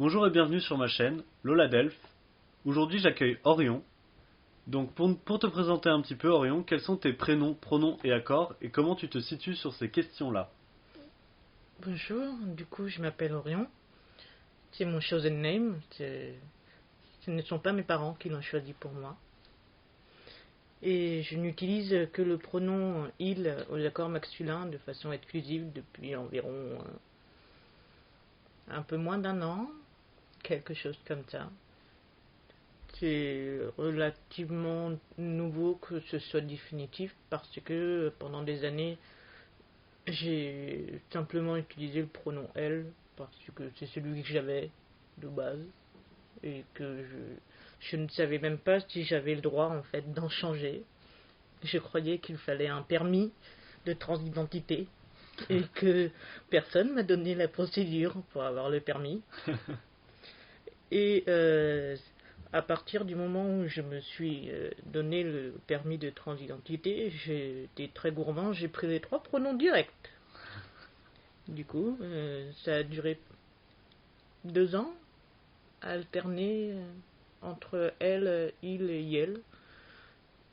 Bonjour et bienvenue sur ma chaîne, Lola Delph. Aujourd'hui j'accueille Orion. Donc pour te présenter un petit peu Orion, quels sont tes prénoms, pronoms et accords et comment tu te situes sur ces questions-là? Bonjour, du coup je m'appelle Orion. C'est mon chosen name. Ce ne sont pas mes parents qui l'ont choisi pour moi. Et je n'utilise que le pronom il aux accords masculins de façon exclusive depuis environ un peu moins d'un an, quelque chose comme ça. C'est relativement nouveau que ce soit définitif parce que pendant des années j'ai simplement utilisé le pronom elle parce que c'est celui que j'avais de base et que je ne savais même pas si j'avais le droit en fait d'en changer. Je croyais qu'il fallait un permis de transidentité et que personne m'a donné la procédure pour avoir le permis. Et à partir du moment où je me suis donné le permis de transidentité, j'ai été très gourmand, j'ai pris les 3 pronoms directs. Du coup, ça a duré 2 ans, alterné entre elle, il et elle.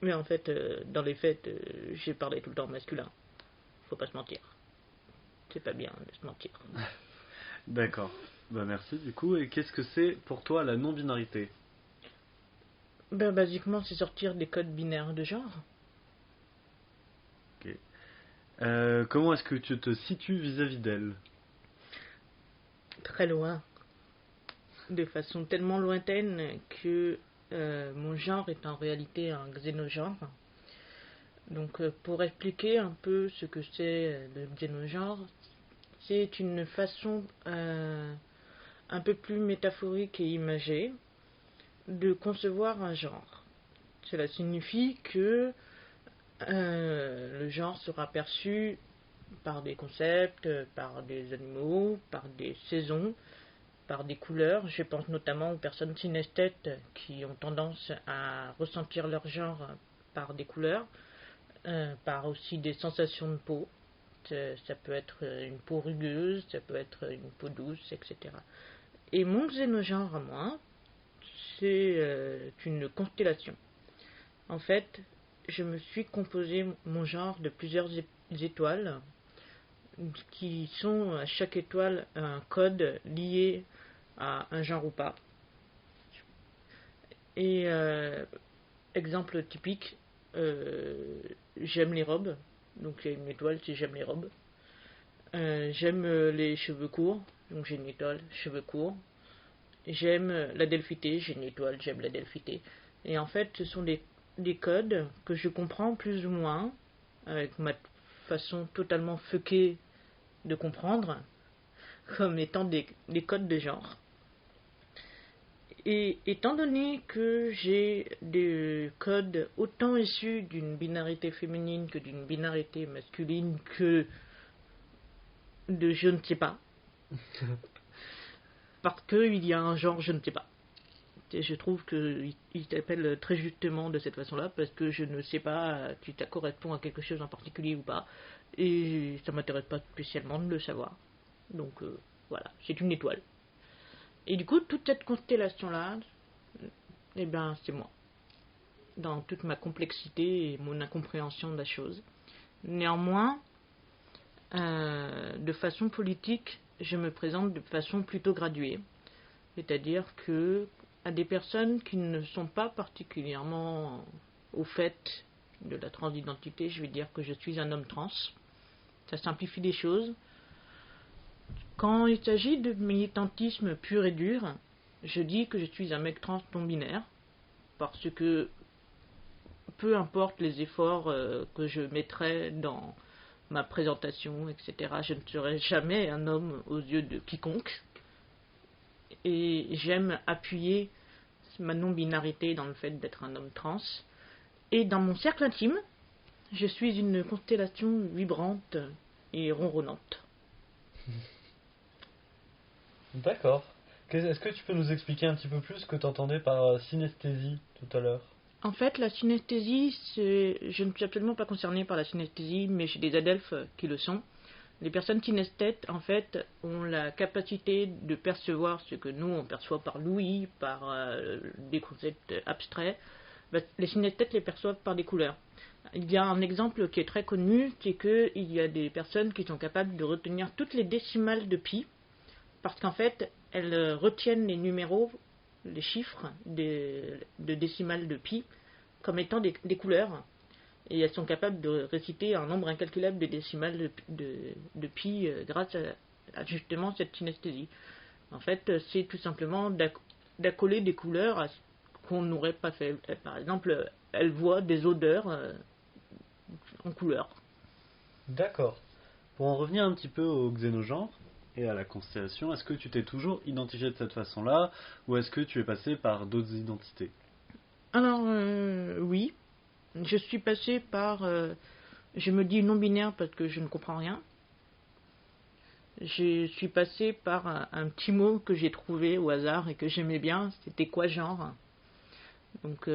Mais en fait, dans les faits, j'ai parlé tout le temps masculin. Faut pas se mentir. C'est pas bien de se mentir. D'accord, bah merci du coup. Et qu'est-ce que c'est pour toi la non-binarité? Ben, basiquement, c'est sortir des codes binaires de genre. Ok. Comment est-ce que tu te situes vis-à-vis d'elle? Très loin. De façon tellement lointaine que mon genre est en réalité un xénogenre. Donc, pour expliquer un peu ce que c'est le xénogenre, c'est une façon un peu plus métaphorique et imagée de concevoir un genre. Cela signifie que le genre sera perçu par des concepts, par des animaux, par des saisons, par des couleurs. Je pense notamment aux personnes synesthètes qui ont tendance à ressentir leur genre par des couleurs, par aussi des sensations de peau. Ça peut être une peau rugueuse, ça peut être une peau douce, etc. Et mon xénogenre à moi, c'est une constellation. En fait, je me suis composé mon genre de plusieurs étoiles qui sont à chaque étoile un code lié à un genre ou pas. Et exemple typique, j'aime les robes, donc il y a une étoile si j'aime les robes. J'aime les cheveux courts, donc j'ai une étoile cheveux courts. J'aime la delphité, j'ai une étoile, j'aime la delphité. Et en fait, ce sont des codes que je comprends plus ou moins, avec ma façon totalement fuckée de comprendre, comme étant des codes de genre. Et étant donné que j'ai des codes autant issus d'une binarité féminine que d'une binarité masculine que de je ne sais pas, parce qu'il y a un genre je ne sais pas. Et je trouve qu'il t'appelle très justement de cette façon-là, parce que je ne sais pas si ça correspond à quelque chose en particulier ou pas, et ça m'intéresse pas spécialement de le savoir. Donc voilà, c'est une étoile. Et du coup, toute cette constellation-là, eh ben, c'est moi, dans toute ma complexité et mon incompréhension de la chose. Néanmoins, de façon politique, je me présente de façon plutôt graduée. C'est-à-dire que à des personnes qui ne sont pas particulièrement au fait de la transidentité, je vais dire que je suis un homme trans. Ça simplifie les choses. Quand il s'agit de militantisme pur et dur, je dis que je suis un mec trans non binaire, parce que peu importe les efforts que je mettrai dans ma présentation, etc., je ne serai jamais un homme aux yeux de quiconque. Et j'aime appuyer ma non-binarité dans le fait d'être un homme trans. Et dans mon cercle intime, je suis une constellation vibrante et ronronnante. D'accord. Est-ce que tu peux nous expliquer un petit peu plus ce que tu entendais par synesthésie tout à l'heure? En fait, la synesthésie, je ne suis absolument pas concernée par la synesthésie, mais j'ai des adelphes qui le sont. Les personnes synesthètes, en fait, ont la capacité de percevoir ce que nous, on perçoit par l'ouïe, par des concepts abstraits. Les synesthètes les perçoivent par des couleurs. Il y a un exemple qui est très connu, c'est qu'il y a des personnes qui sont capables de retenir toutes les décimales de pi, parce qu'en fait, elles retiennent les numéros, les chiffres de décimales de pi, comme étant des couleurs. Et elles sont capables de réciter un nombre incalculable de décimales de pi grâce à justement cette synesthésie. En fait, c'est tout simplement d'accoler des couleurs à ce qu'on n'aurait pas fait. Par exemple, elles voient des odeurs en couleur. D'accord. Pour en revenir un petit peu au xénogenre et à la constellation, est-ce que tu t'es toujours identifié de cette façon-là ou est-ce que tu es passé par d'autres identités? Alors, oui, je suis passée par... je me dis non-binaire parce que je ne comprends rien. Je suis passée par un petit mot que j'ai trouvé au hasard et que j'aimais bien. C'était quoi genre? Donc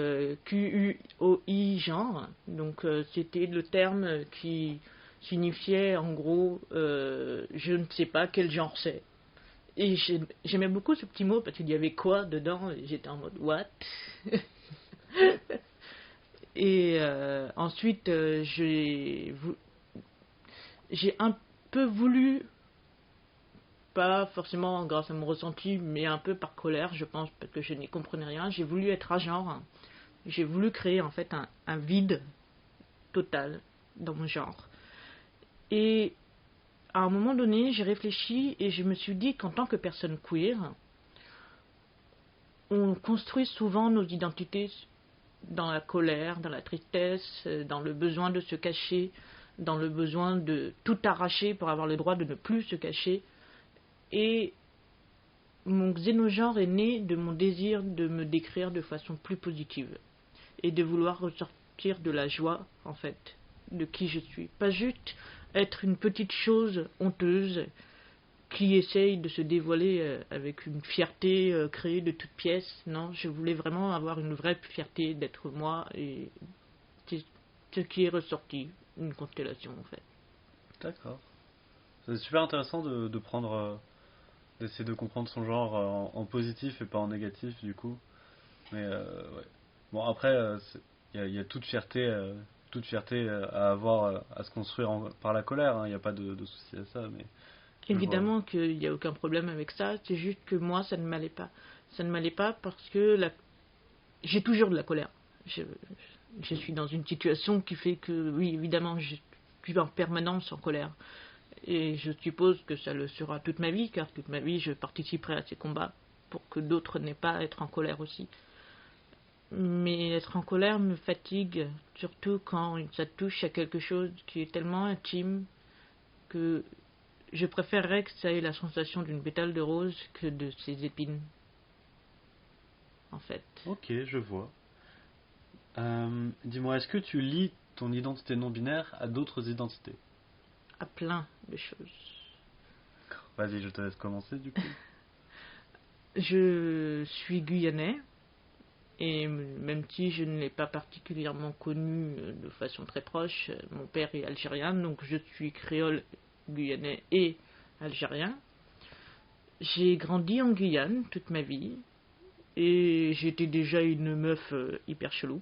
QUOI genre. Donc c'était le terme qui signifiait en gros je ne sais pas quel genre c'est. Et j'aimais beaucoup ce petit mot parce qu'il y avait quoi dedans et j'étais en mode what. Et ensuite j'ai un peu voulu, pas forcément grâce à mon ressenti, mais un peu par colère, je pense, parce que je n'y comprenais rien. J'ai voulu être à genre. J'ai voulu créer en fait un vide total dans mon genre. Et à un moment donné, j'ai réfléchi et je me suis dit qu'en tant que personne queer, on construit souvent nos identités dans la colère, dans la tristesse, dans le besoin de se cacher, dans le besoin de tout arracher pour avoir le droit de ne plus se cacher. Et mon xénogenre est né de mon désir de me décrire de façon plus positive et de vouloir ressortir de la joie, en fait, de qui je suis. Pas juste être une petite chose honteuse qui essaye de se dévoiler avec une fierté créée de toutes pièces. Non, je voulais vraiment avoir une vraie fierté d'être moi et c'est ce qui est ressorti, une constellation en fait. D'accord. C'est super intéressant de prendre, d'essayer de comprendre son genre en positif et pas en négatif du coup. Mais ouais. Bon après, il y a toute fierté à avoir, à se construire par la colère. Hein. Il n'y a pas de souci à ça. Mais je vois. Évidemment qu'il n'y a aucun problème avec ça, c'est juste que moi ça ne m'allait pas. Ça ne m'allait pas parce que j'ai toujours de la colère. Je suis dans une situation qui fait que, oui, évidemment, je suis en permanence en colère. Et je suppose que ça le sera toute ma vie, car toute ma vie, je participerai à ces combats pour que d'autres n'aient pas à être en colère aussi. Mais être en colère me fatigue, surtout quand ça touche à quelque chose qui est tellement intime que je préférerais que ça ait la sensation d'une pétale de rose que de ces épines, en fait. Ok, je vois. Dis-moi, est-ce que tu lis ton identité non binaire à d'autres identités? À plein de choses. Vas-y, je te laisse commencer du coup. Je suis guyanais, et même si je ne l'ai pas particulièrement connu de façon très proche, mon père est algérien, donc je suis créole, guyanais et algérien. J'ai grandi en Guyane toute ma vie, et j'étais déjà une meuf hyper chelou.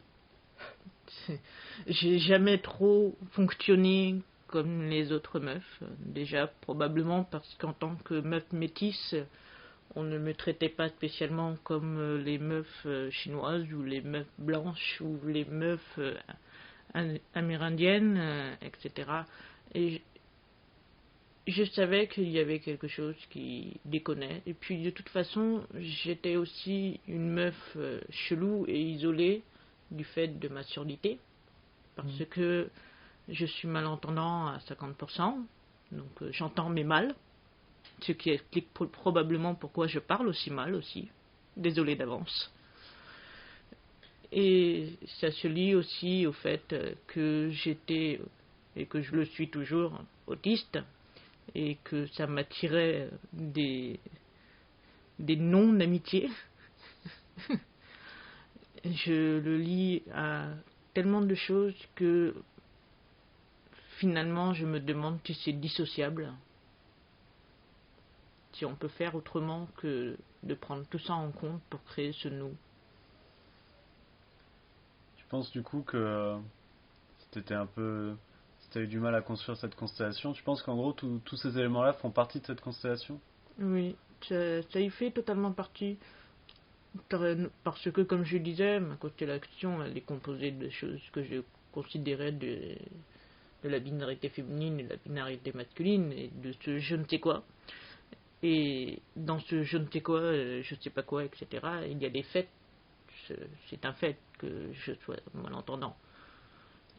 J'ai jamais trop fonctionné comme les autres meufs. Déjà, probablement parce qu'en tant que meuf métisse, on ne me traitait pas spécialement comme les meufs chinoises ou les meufs blanches ou les meufs amérindiennes, etc. Et je savais qu'il y avait quelque chose qui déconnait. Et puis de toute façon, j'étais aussi une meuf chelou et isolée du fait de ma surdité. Parce que je suis malentendant à 50%, donc j'entends mes mal, ce qui explique probablement pourquoi je parle aussi mal aussi. Désolé d'avance. Et ça se lie aussi au fait que j'étais, et que je le suis toujours, autiste, et que ça m'attirait des non-amitiés. Je le lis à tellement de choses que finalement, je me demande si c'est dissociable. Si on peut faire autrement que de prendre tout ça en compte pour créer ce nous. Tu penses du coup que si t'étais un peu, si t'as eu du mal à construire cette constellation, tu penses qu'en gros tous ces éléments-là font partie de cette constellation? Oui, ça y fait totalement partie. Parce que, comme je disais, ma constellation, elle est composée de choses que je considérais de la binarité féminine et de la binarité masculine, et de ce je ne sais quoi. Et dans ce je ne sais quoi, je ne sais pas quoi, etc., il y a des faits. C'est un fait que je sois malentendant.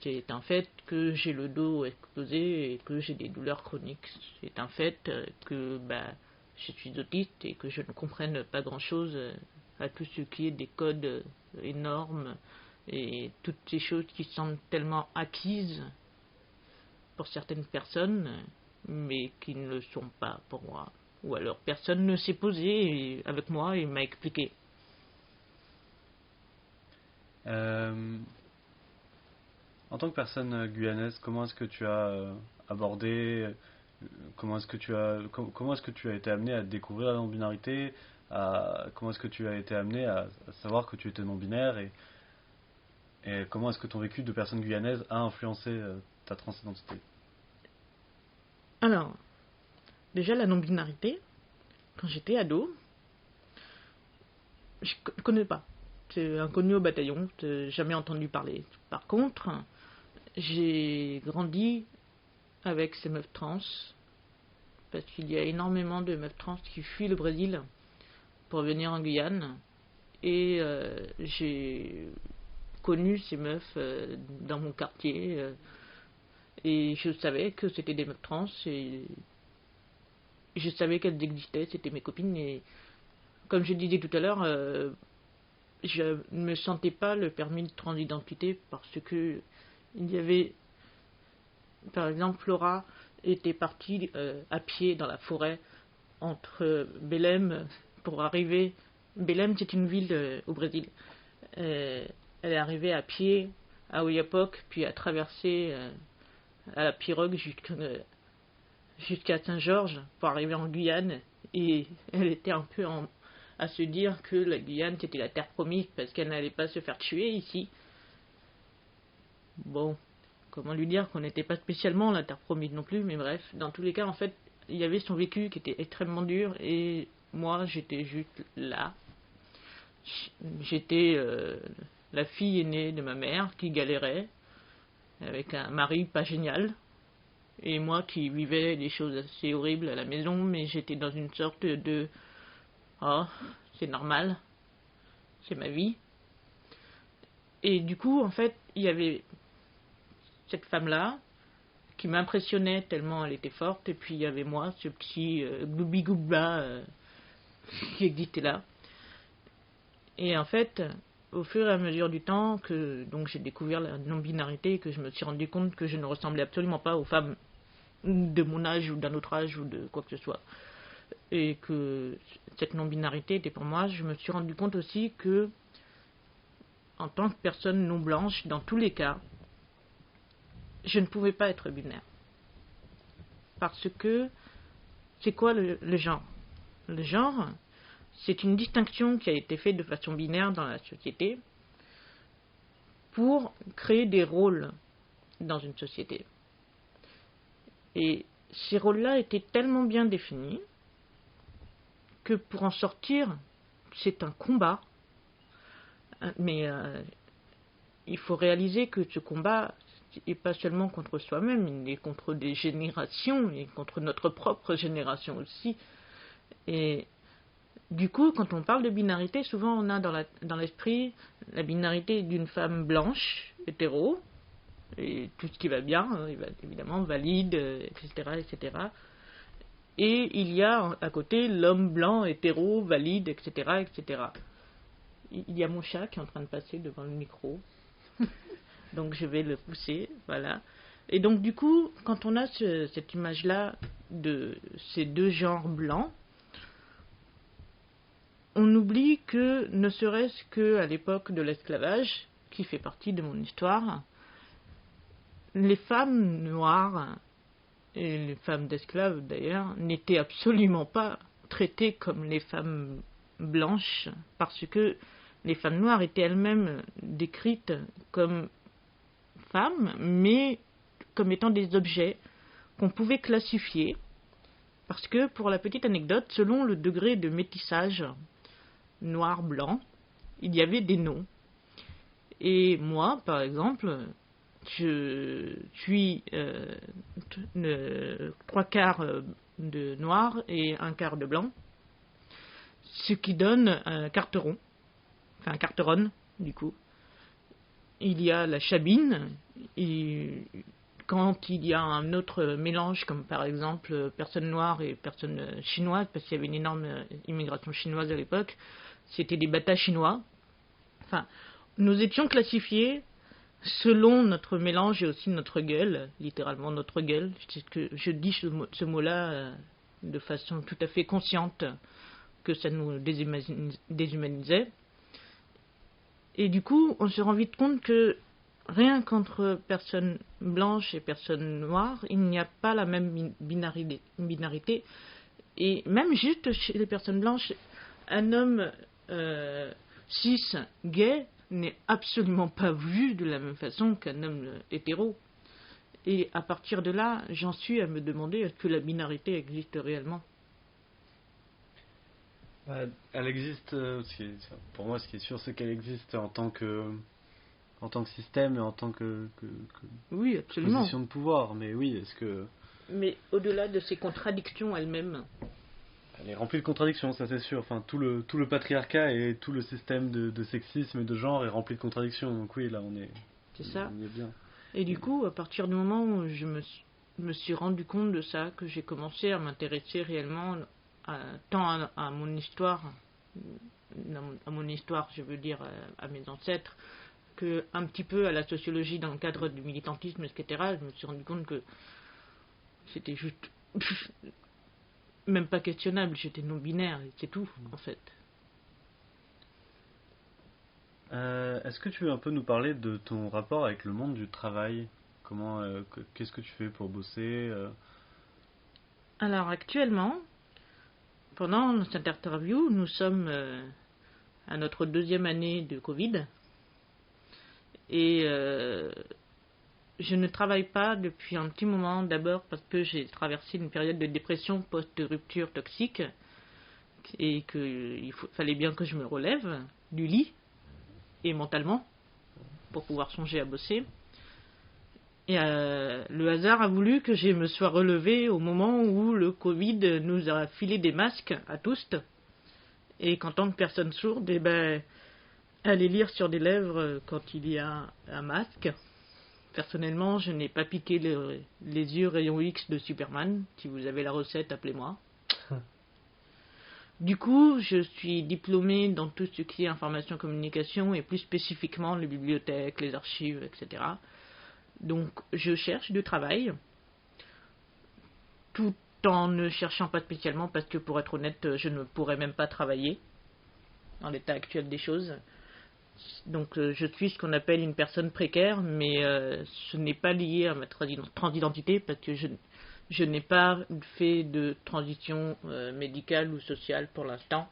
C'est un fait que j'ai le dos explosé et que j'ai des douleurs chroniques. C'est un fait que je suis autiste et que je ne comprenne pas grand-chose à tout ce qui est des codes énormes et toutes ces choses qui semblent tellement acquises pour certaines personnes, mais qui ne le sont pas pour moi. Ou alors personne ne s'est posé avec moi et m'a expliqué. En tant que personne guyanaise, comment est-ce que tu as abordé, comment est-ce que tu as été amené à découvrir la non-binarité, comment est-ce que tu as été amené à savoir que tu étais non-binaire et comment est-ce que ton vécu de personne guyanaise a influencé ta transidentité? Alors, déjà la non-binarité, quand j'étais ado, je ne connais pas. C'est inconnu au bataillon, jamais entendu parler. Par contre, j'ai grandi avec ces meufs trans, parce qu'il y a énormément de meufs trans qui fuient le Brésil pour venir en Guyane, et j'ai connu ces meufs dans mon quartier, et je savais que c'était des meufs trans, et je savais qu'elles existaient, c'était mes copines, et comme je disais tout à l'heure, je ne me sentais pas le permis de transidentité parce que il y avait, par exemple, Flora était partie à pied dans la forêt entre Belém pour arriver. Belém, c'est une ville au Brésil. Elle est arrivée à pied à Oiapoque, puis a traversé à la pirogue jusqu'à Saint-Georges pour arriver en Guyane. Et elle était un peu à se dire que la Guyane c'était la terre promise parce qu'elle n'allait pas se faire tuer ici. Bon, comment lui dire qu'on n'était pas spécialement la terre promise non plus, mais bref, dans tous les cas, en fait, il y avait son vécu qui était extrêmement dur et moi j'étais juste là. J'étais la fille aînée de ma mère qui galérait avec un mari pas génial et moi qui vivais des choses assez horribles à la maison, mais j'étais dans une sorte de oh, c'est normal, c'est ma vie. Et du coup, en fait, il y avait cette femme-là qui m'impressionnait tellement elle était forte, et puis il y avait moi, ce petit gloubi-goubla qui existait là. Et en fait, au fur et à mesure du temps que donc j'ai découvert la non-binarité et que je me suis rendu compte que je ne ressemblais absolument pas aux femmes de mon âge ou d'un autre âge ou de quoi que ce soit, et que cette non-binarité était pour moi, je me suis rendu compte aussi que en tant que personne non blanche, dans tous les cas, je ne pouvais pas être binaire. Parce que c'est quoi le genre? Le genre, c'est une distinction qui a été faite de façon binaire dans la société pour créer des rôles dans une société. Et ces rôles-là étaient tellement bien définis que pour en sortir, c'est un combat. Mais il faut réaliser que ce combat n'est pas seulement contre soi-même, il est contre des générations, et contre notre propre génération aussi. Et du coup, quand on parle de binarité, souvent on a dans l'esprit la binarité d'une femme blanche, hétéro, et tout ce qui va bien, évidemment, valide, etc., etc. Et il y a à côté l'homme blanc, hétéro, valide, etc., etc. Il y a mon chat qui est en train de passer devant le micro, donc je vais le pousser, voilà. Et donc du coup, quand on a cette image-là de ces deux genres blancs, on oublie que, ne serait-ce qu'à l'époque de l'esclavage, qui fait partie de mon histoire, les femmes noires, et les femmes d'esclaves d'ailleurs, n'étaient absolument pas traitées comme les femmes blanches, parce que les femmes noires étaient elles-mêmes décrites comme femmes, mais comme étant des objets qu'on pouvait classifier, parce que, pour la petite anecdote, selon le degré de métissage noir-blanc, il y avait des noms. Et moi, par exemple, je suis 3/4 de noir et 1/4 de blanc, ce qui donne un carteron, enfin un carteron, du coup. Il y a la chabine, et quand il y a un autre mélange, comme par exemple personnes noires et personnes chinoises, parce qu'il y avait une énorme immigration chinoise à l'époque, c'était des bata chinois. Enfin, nous étions classifiés selon notre mélange et aussi notre gueule, littéralement notre gueule. C'est que je dis ce mot-là de façon tout à fait consciente, que ça nous déshumanisait. Et du coup, on se rend vite compte que rien qu'entre personnes blanches et personnes noires, il n'y a pas la même binarité. Et même juste chez les personnes blanches, un homme cis gay n'est absolument pas vu de la même façon qu'un homme hétéro. Et à partir de là, j'en suis à me demander est-ce que la binarité existe réellement. Elle existe, pour moi ce qui est sûr c'est qu'elle existe en tant que système et en tant que oui, absolument. Position de pouvoir, mais oui, est-ce que... Mais au-delà de ces contradictions elles-mêmes... Elle est remplie de contradictions, ça c'est sûr. Enfin, tout le patriarcat et tout le système de sexisme et de genre est rempli de contradictions. Donc oui, là on est... C'est ça. On est bien. Et du coup, à partir du moment où je me suis rendu compte de ça, que j'ai commencé à m'intéresser réellement tant à mon histoire, je veux dire à mes ancêtres, que un petit peu à la sociologie dans le cadre du militantisme, etc., je me suis rendu compte que c'était juste même pas questionnable, j'étais non-binaire, et c'est tout, en fait. Est-ce que tu veux un peu nous parler de ton rapport avec le monde du travail ? Qu'est-ce que tu fais pour bosser Alors, actuellement, pendant cette interview, nous sommes à notre 2e année de Covid. Et je ne travaille pas depuis un petit moment, d'abord parce que j'ai traversé une période de dépression post-rupture toxique et qu'il fallait bien que je me relève du lit et mentalement pour pouvoir songer à bosser. Et le hasard a voulu que je me sois relevé au moment où le Covid nous a filé des masques à tous et qu'en tant que personne sourde, aller lire sur des lèvres quand il y a un masque. Personnellement, je n'ai pas piqué les yeux rayon X de Superman. Si vous avez la recette, appelez-moi. Du coup, je suis diplômée dans tout ce qui est information-communication et plus spécifiquement les bibliothèques, les archives, etc. Donc, je cherche du travail tout en ne cherchant pas spécialement parce que, pour être honnête, je ne pourrais même pas travailler dans l'état actuel des choses. Donc je suis ce qu'on appelle une personne précaire, mais ce n'est pas lié à ma transidentité parce que je n'ai pas fait de transition médicale ou sociale pour l'instant.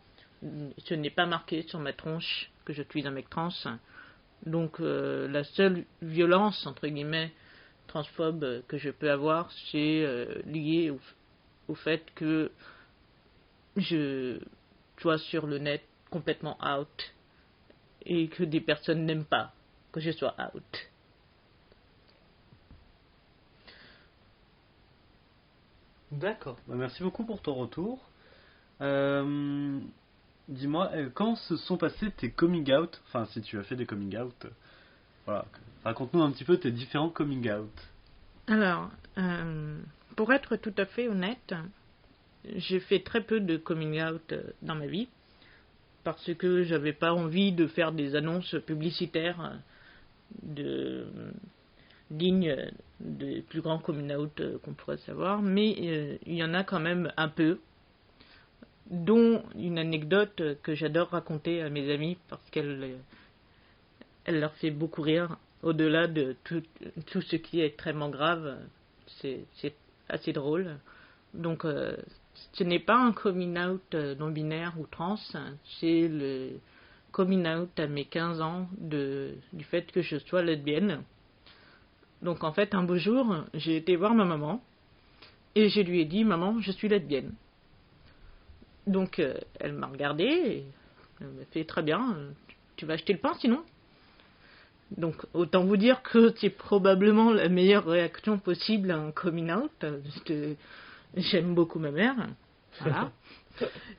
Ce n'est pas marqué sur ma tronche que je suis un mec trans. Donc la seule violence, entre guillemets, transphobe que je peux avoir, c'est lié au fait que je sois sur le net complètement out et que des personnes n'aiment pas que je sois out. D'accord. Merci beaucoup pour ton retour. Dis-moi, quand se sont passés tes coming out ? Enfin, si tu as fait des coming out, voilà. Raconte-nous un petit peu tes différents coming out. Alors, pour être tout à fait honnête, j'ai fait très peu de coming out dans ma vie parce que j'avais pas envie de faire des annonces publicitaires dignes des plus grands coming out qu'on pourrait savoir, mais il y en a quand même un peu, dont une anecdote que j'adore raconter à mes amis parce qu'elle leur fait beaucoup rire. au-delà de tout ce qui est extrêmement grave, c'est assez drôle. Donc, ce n'est pas un coming out non-binaire ou trans, c'est le coming out à mes 15 ans du fait que je sois lesbienne. Donc, en fait, un beau jour, j'ai été voir ma maman et je lui ai dit « Maman, je suis lesbienne ». Donc, elle m'a regardé et elle m'a fait « Très bien, tu vas acheter le pain sinon ?» Donc, autant vous dire que c'est probablement la meilleure réaction possible à un coming out, parce que j'aime beaucoup ma mère. Voilà.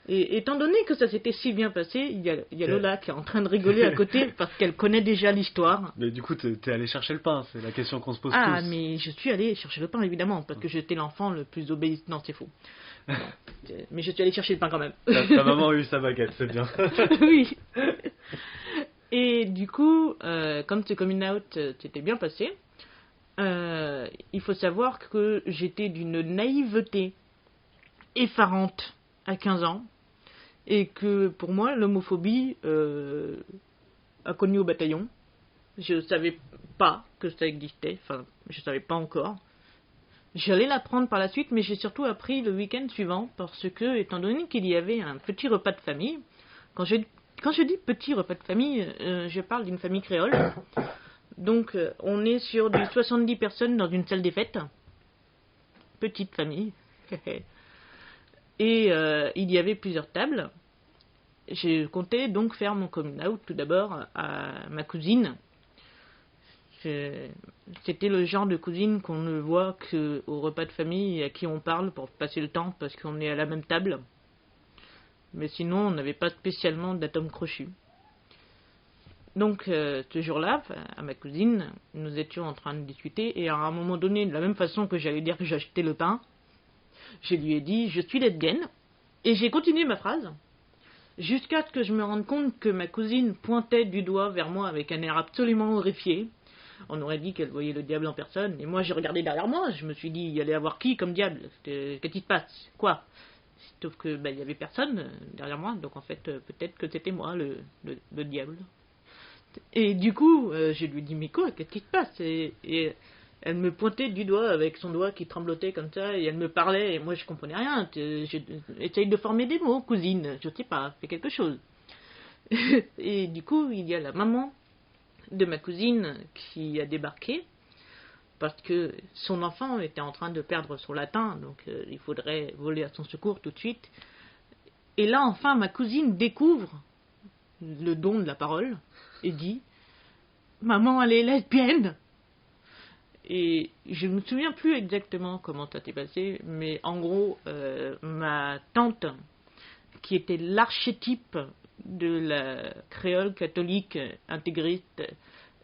Et étant donné que ça s'était si bien passé, il y a Lola qui est en train de rigoler à côté parce qu'elle connaît déjà l'histoire. Mais du coup, t'es allé chercher le pain, c'est la question qu'on se pose tous. Ah, mais je suis allé chercher le pain, évidemment, parce que j'étais l'enfant le plus obéissant. Non, c'est faux. Non, mais je suis allé chercher le pain quand même. Ta maman a eu sa baguette, c'est bien. Oui. Et du coup, comme ce coming out s'était bien passé, il faut savoir que j'étais d'une naïveté effarante à 15 ans et que pour moi, l'homophobie a connu au bataillon. Je ne savais pas que ça existait, enfin, je ne savais pas encore. J'allais l'apprendre par la suite, mais j'ai surtout appris le week-end suivant parce que, étant donné qu'il y avait un petit repas de famille, quand je dis petit repas de famille, je parle d'une famille créole. Donc, on est sur du 70 personnes dans une salle des fêtes. Petite famille. Et il y avait plusieurs tables. J'ai compté donc faire mon coming out tout d'abord à ma cousine. C'était le genre de cousine qu'on ne voit qu'au repas de famille et à qui on parle pour passer le temps parce qu'on est à la même table. Mais sinon, on n'avait pas spécialement d'atome crochu. Donc, ce jour-là, à ma cousine, nous étions en train de discuter et à un moment donné, de la même façon que j'allais dire que j'achetais le pain, je lui ai dit « je suis lesbienne » et j'ai continué ma phrase jusqu'à ce que je me rende compte que ma cousine pointait du doigt vers moi avec un air absolument horrifié. On aurait dit qu'elle voyait le diable en personne et moi j'ai regardé derrière moi, je me suis dit il y allait avoir qui comme diable, qu'est-ce qui se passe, quoi? Sauf que il y avait personne derrière moi, donc en fait peut-être que c'était moi le diable. Et du coup je lui ai dit mais quoi, qu'est-ce qui se passe, et elle me pointait du doigt avec son doigt qui tremblotait comme ça et elle me parlait et moi je comprenais rien. Essaye de former des mots, cousine, je sais pas, fais quelque chose. Et du coup il y a la maman de ma cousine qui a débarqué parce que son enfant était en train de perdre son latin, donc il faudrait voler à son secours tout de suite. Et là, enfin, ma cousine découvre le don de la parole et dit « Maman, elle est lesbienne !» Et je ne me souviens plus exactement comment ça s'est passé, mais en gros, ma tante, qui était l'archétype de la créole catholique intégriste,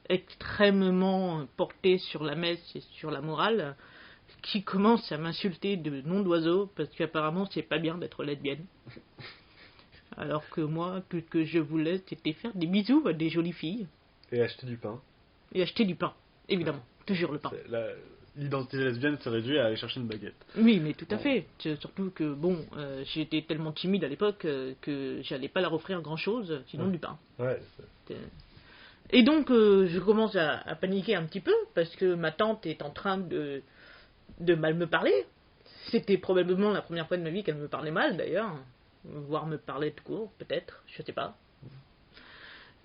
extrêmement portée sur la messe et sur la morale, qui commence à m'insulter de nom d'oiseau parce qu'apparemment c'est pas bien d'être lesbienne. Alors que moi, tout ce que je voulais, c'était faire des bisous à des jolies filles. Et acheter du pain. Et acheter du pain, évidemment. Toujours le pain. L'identité lesbienne s'est réduite à aller chercher une baguette. Oui, mais tout à fait. Surtout que, bon, j'étais tellement timide à l'époque que j'allais pas leur offrir grand-chose, sinon du pain. Ouais. Et donc, je commence à paniquer un petit peu, parce que ma tante est en train de mal me parler. C'était probablement la première fois de ma vie qu'elle me parlait mal, d'ailleurs. Voire me parlait tout court, peut-être, je sais pas.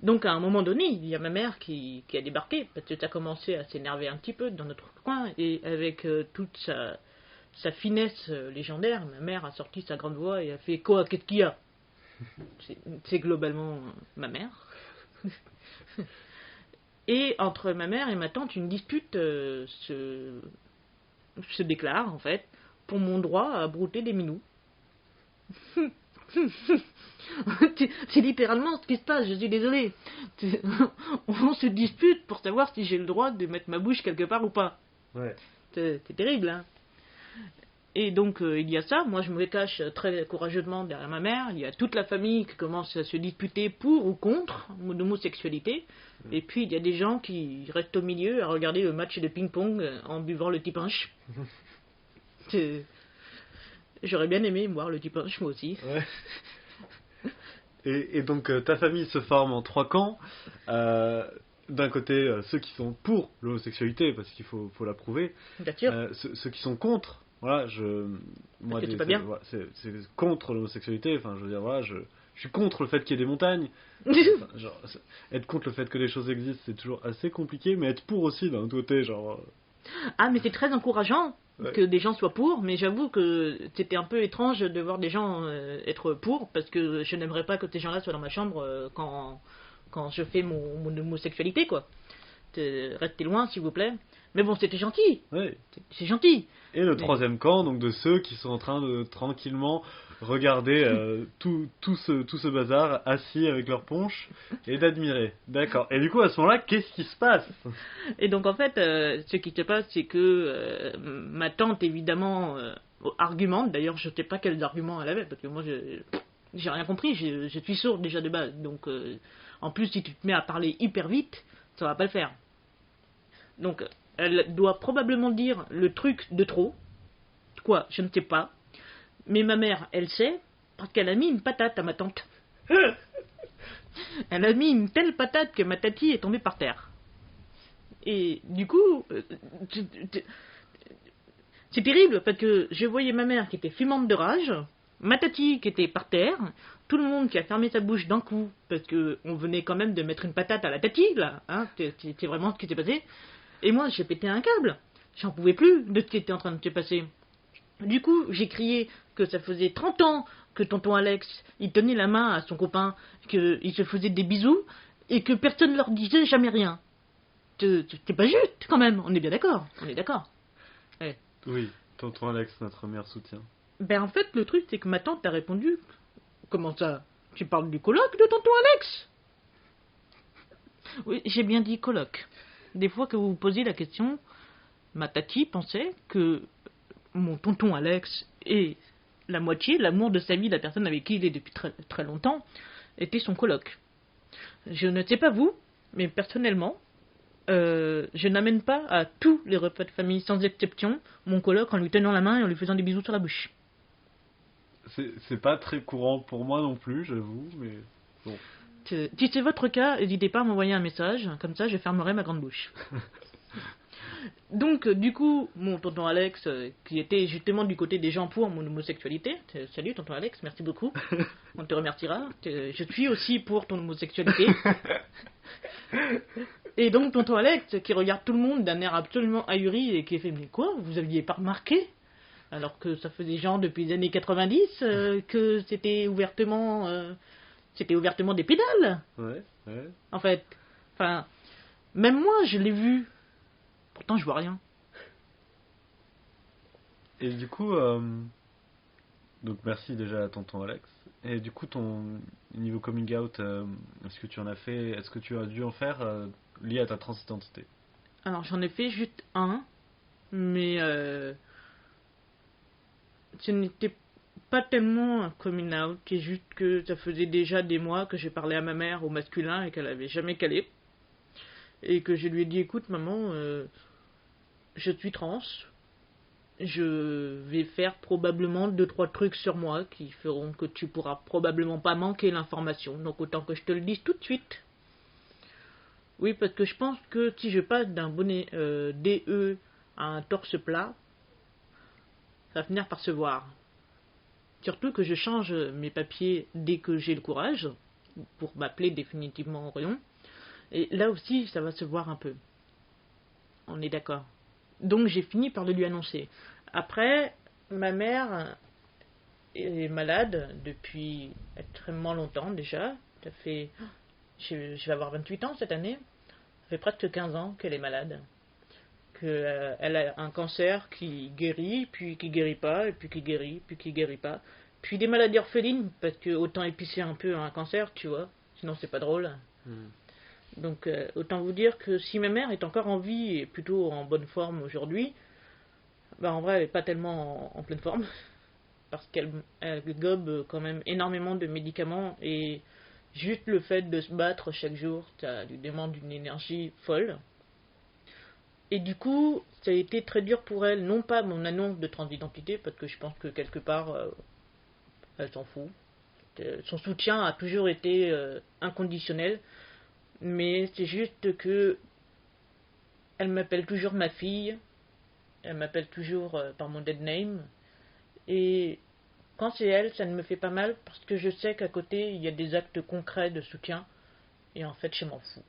Donc, à un moment donné, il y a ma mère qui a débarqué, parce que ça a commencé à s'énerver un petit peu dans notre coin, et avec toute sa finesse légendaire, ma mère a sorti sa grande voix et a fait « Quoi, qu'est-ce qu'il y a ?» C'est globalement ma mère. Et entre ma mère et ma tante, une dispute se déclare, en fait, pour mon droit à brouter des minous. C'est littéralement ce qui se passe, je suis désolée. On se dispute pour savoir si j'ai le droit de mettre ma bouche quelque part ou pas. Ouais. C'est terrible, hein. Et donc, il y a ça. Moi, je me cache très courageusement derrière ma mère. Il y a toute la famille qui commence à se disputer pour ou contre l'homosexualité. Et puis, il y a des gens qui restent au milieu à regarder le match de ping-pong en buvant le petit punch. J'aurais bien aimé boire le petit punch, moi aussi. Ouais. Et donc, ta famille se forme en 3 camps. d'un côté ceux qui sont pour l'homosexualité, parce qu'il faut la prouver, Bien sûr. ceux qui sont contre, voilà, moi, Parce que c'est pas bien. voilà, c'est contre l'homosexualité, enfin, je veux dire, voilà, je suis contre le fait qu'il y ait des montagnes. Enfin, genre, être contre le fait que les choses existent, c'est toujours assez compliqué, mais être pour aussi, d'un autre côté, genre... Ah, mais c'est très encourageant Ouais. que des gens soient pour, mais j'avoue que c'était un peu étrange de voir des gens être pour, parce que je n'aimerais pas que ces gens-là soient dans ma chambre quand je fais mon homosexualité, quoi. Restez loin, s'il vous plaît. Mais bon, c'était gentil. Ouais. C'est gentil. Et le Mais- troisième camp, donc de ceux qui sont en train de tranquillement regarder tout ce bazar assis avec leur ponche et d'admirer. D'accord. Et du coup, à ce moment-là, qu'est-ce qui se passe? Et donc, en fait, ce qui se passe, c'est que ma tante, évidemment, argumente. D'ailleurs, je ne sais pas quels arguments elle avait, parce que moi, j'ai rien compris. Je suis sourde déjà de base. Donc, en plus, si tu te mets à parler hyper vite, ça va pas le faire. Donc, elle doit probablement dire le truc de trop. Quoi, je ne sais pas. Mais ma mère, elle sait, parce qu'elle a mis une patate à ma tante. Elle a mis une telle patate que ma tati est tombée par terre. Et du coup, c'est terrible, parce que je voyais ma mère qui était fumante de rage, ma tati qui était par terre, tout le monde qui a fermé sa bouche d'un coup, parce que on venait quand même de mettre une patate à la tati, là, hein, c'est vraiment ce qui s'est passé. Et moi, j'ai pété un câble. J'en pouvais plus de ce qui était en train de se passer. Du coup, j'ai crié que ça faisait 30 ans que tonton Alex, il tenait la main à son copain, qu'il se faisait des bisous, et que personne ne leur disait jamais rien. C'est pas juste, quand même, on est bien d'accord, on est d'accord. Ouais. Oui, tonton Alex, notre meilleur soutien. Ben en fait, le truc, c'est que ma tante a répondu, comment ça, tu parles du colloque de tonton Alex? Oui, j'ai bien dit colloque. Des fois que vous vous posez la question, ma tati pensait que mon tonton Alex et la moitié, l'amour de sa vie, la personne avec qui il est depuis très, très longtemps, était son coloc. Je ne sais pas vous, mais personnellement, je n'amène pas à tous les repas de famille, sans exception, mon coloc en lui tenant la main et en lui faisant des bisous sur la bouche. C'est pas très courant pour moi non plus, j'avoue, mais bon. Si c'est votre cas, n'hésitez pas à m'envoyer un message, comme ça je fermerai ma grande bouche. Donc, du coup, mon tonton Alex, qui était justement du côté des gens pour mon homosexualité, salut tonton Alex, merci beaucoup, on te remerciera, je suis aussi pour ton homosexualité. Et donc, tonton Alex, qui regarde tout le monde d'un air absolument ahuri et qui fait, mais quoi, vous aviez pas remarqué? Alors que ça faisait genre depuis les années 90 que c'était ouvertement des pédales, Ouais, ouais. en fait. Enfin, même moi, je l'ai vu. Pourtant, je vois rien. Et du coup, donc merci déjà à tonton Alex. Et du coup, ton niveau coming out, est-ce que tu en as fait, est-ce que tu as dû en faire lié à ta transidentité? Alors, j'en ai fait juste un, mais ce n'était pas tellement un coming out, c'est juste que ça faisait déjà des mois que j'ai parlé à ma mère au masculin et qu'elle avait jamais calé. Et que je lui ai dit, écoute maman, je suis trans, je vais faire probablement 2-3 trucs sur moi qui feront que tu pourras probablement pas manquer l'information, donc autant que je te le dise tout de suite. Oui, parce que je pense que si je passe d'un bonnet DE à un torse plat, ça va finir par se voir. Surtout que je change mes papiers dès que j'ai le courage, pour m'appeler définitivement Orion, et là aussi ça va se voir un peu. On est d'accord. Donc j'ai fini par le lui annoncer. Après, ma mère est malade depuis extrêmement longtemps déjà. Ça fait, je vais avoir 28 ans cette année. Ça fait presque 15 ans qu'elle est malade. Elle a un cancer qui guérit, puis qui guérit pas, et puis qui guérit, puis qui guérit pas. Puis des maladies orphelines, parce que autant épicer un peu un cancer, tu vois. Sinon c'est pas drôle. Donc autant vous dire que si ma mère est encore en vie et plutôt en bonne forme aujourd'hui, bah en vrai elle est pas tellement en pleine forme parce elle gobe quand même énormément de médicaments et juste le fait de se battre chaque jour, ça lui demande une énergie folle. Et du coup, ça a été très dur pour elle, non pas mon annonce de transidentité, parce que je pense que quelque part, elle s'en fout. Son soutien a toujours été inconditionnel, Mais c'est juste que elle m'appelle toujours ma fille, elle m'appelle toujours par mon dead name, et quand c'est elle, ça ne me fait pas mal parce que je sais qu'à côté, il y a des actes concrets de soutien, et en fait, je m'en fous.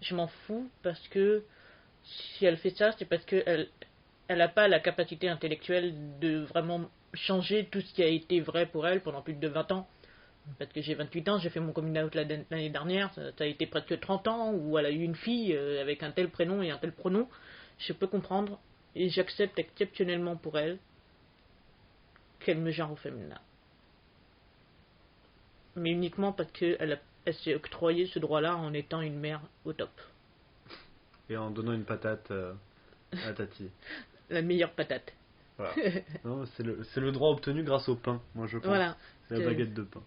Je m'en fous parce que si elle fait ça, c'est parce qu'elle elle n'a pas la capacité intellectuelle de vraiment changer tout ce qui a été vrai pour elle pendant plus de 20 ans. Parce que j'ai 28 ans, j'ai fait mon coming out l'année dernière, ça a été presque 30 ans, où elle a eu une fille avec un tel prénom et un tel pronom. Je peux comprendre, et j'accepte exceptionnellement pour elle qu'elle me genre au féminin. Mais uniquement parce qu'elle elle s'est octroyé ce droit-là en étant une mère au top. Et en donnant une patate à Tati. La meilleure patate. Voilà. Non, c'est le droit obtenu grâce au pain, moi je pense. Voilà. C'est la baguette de pain.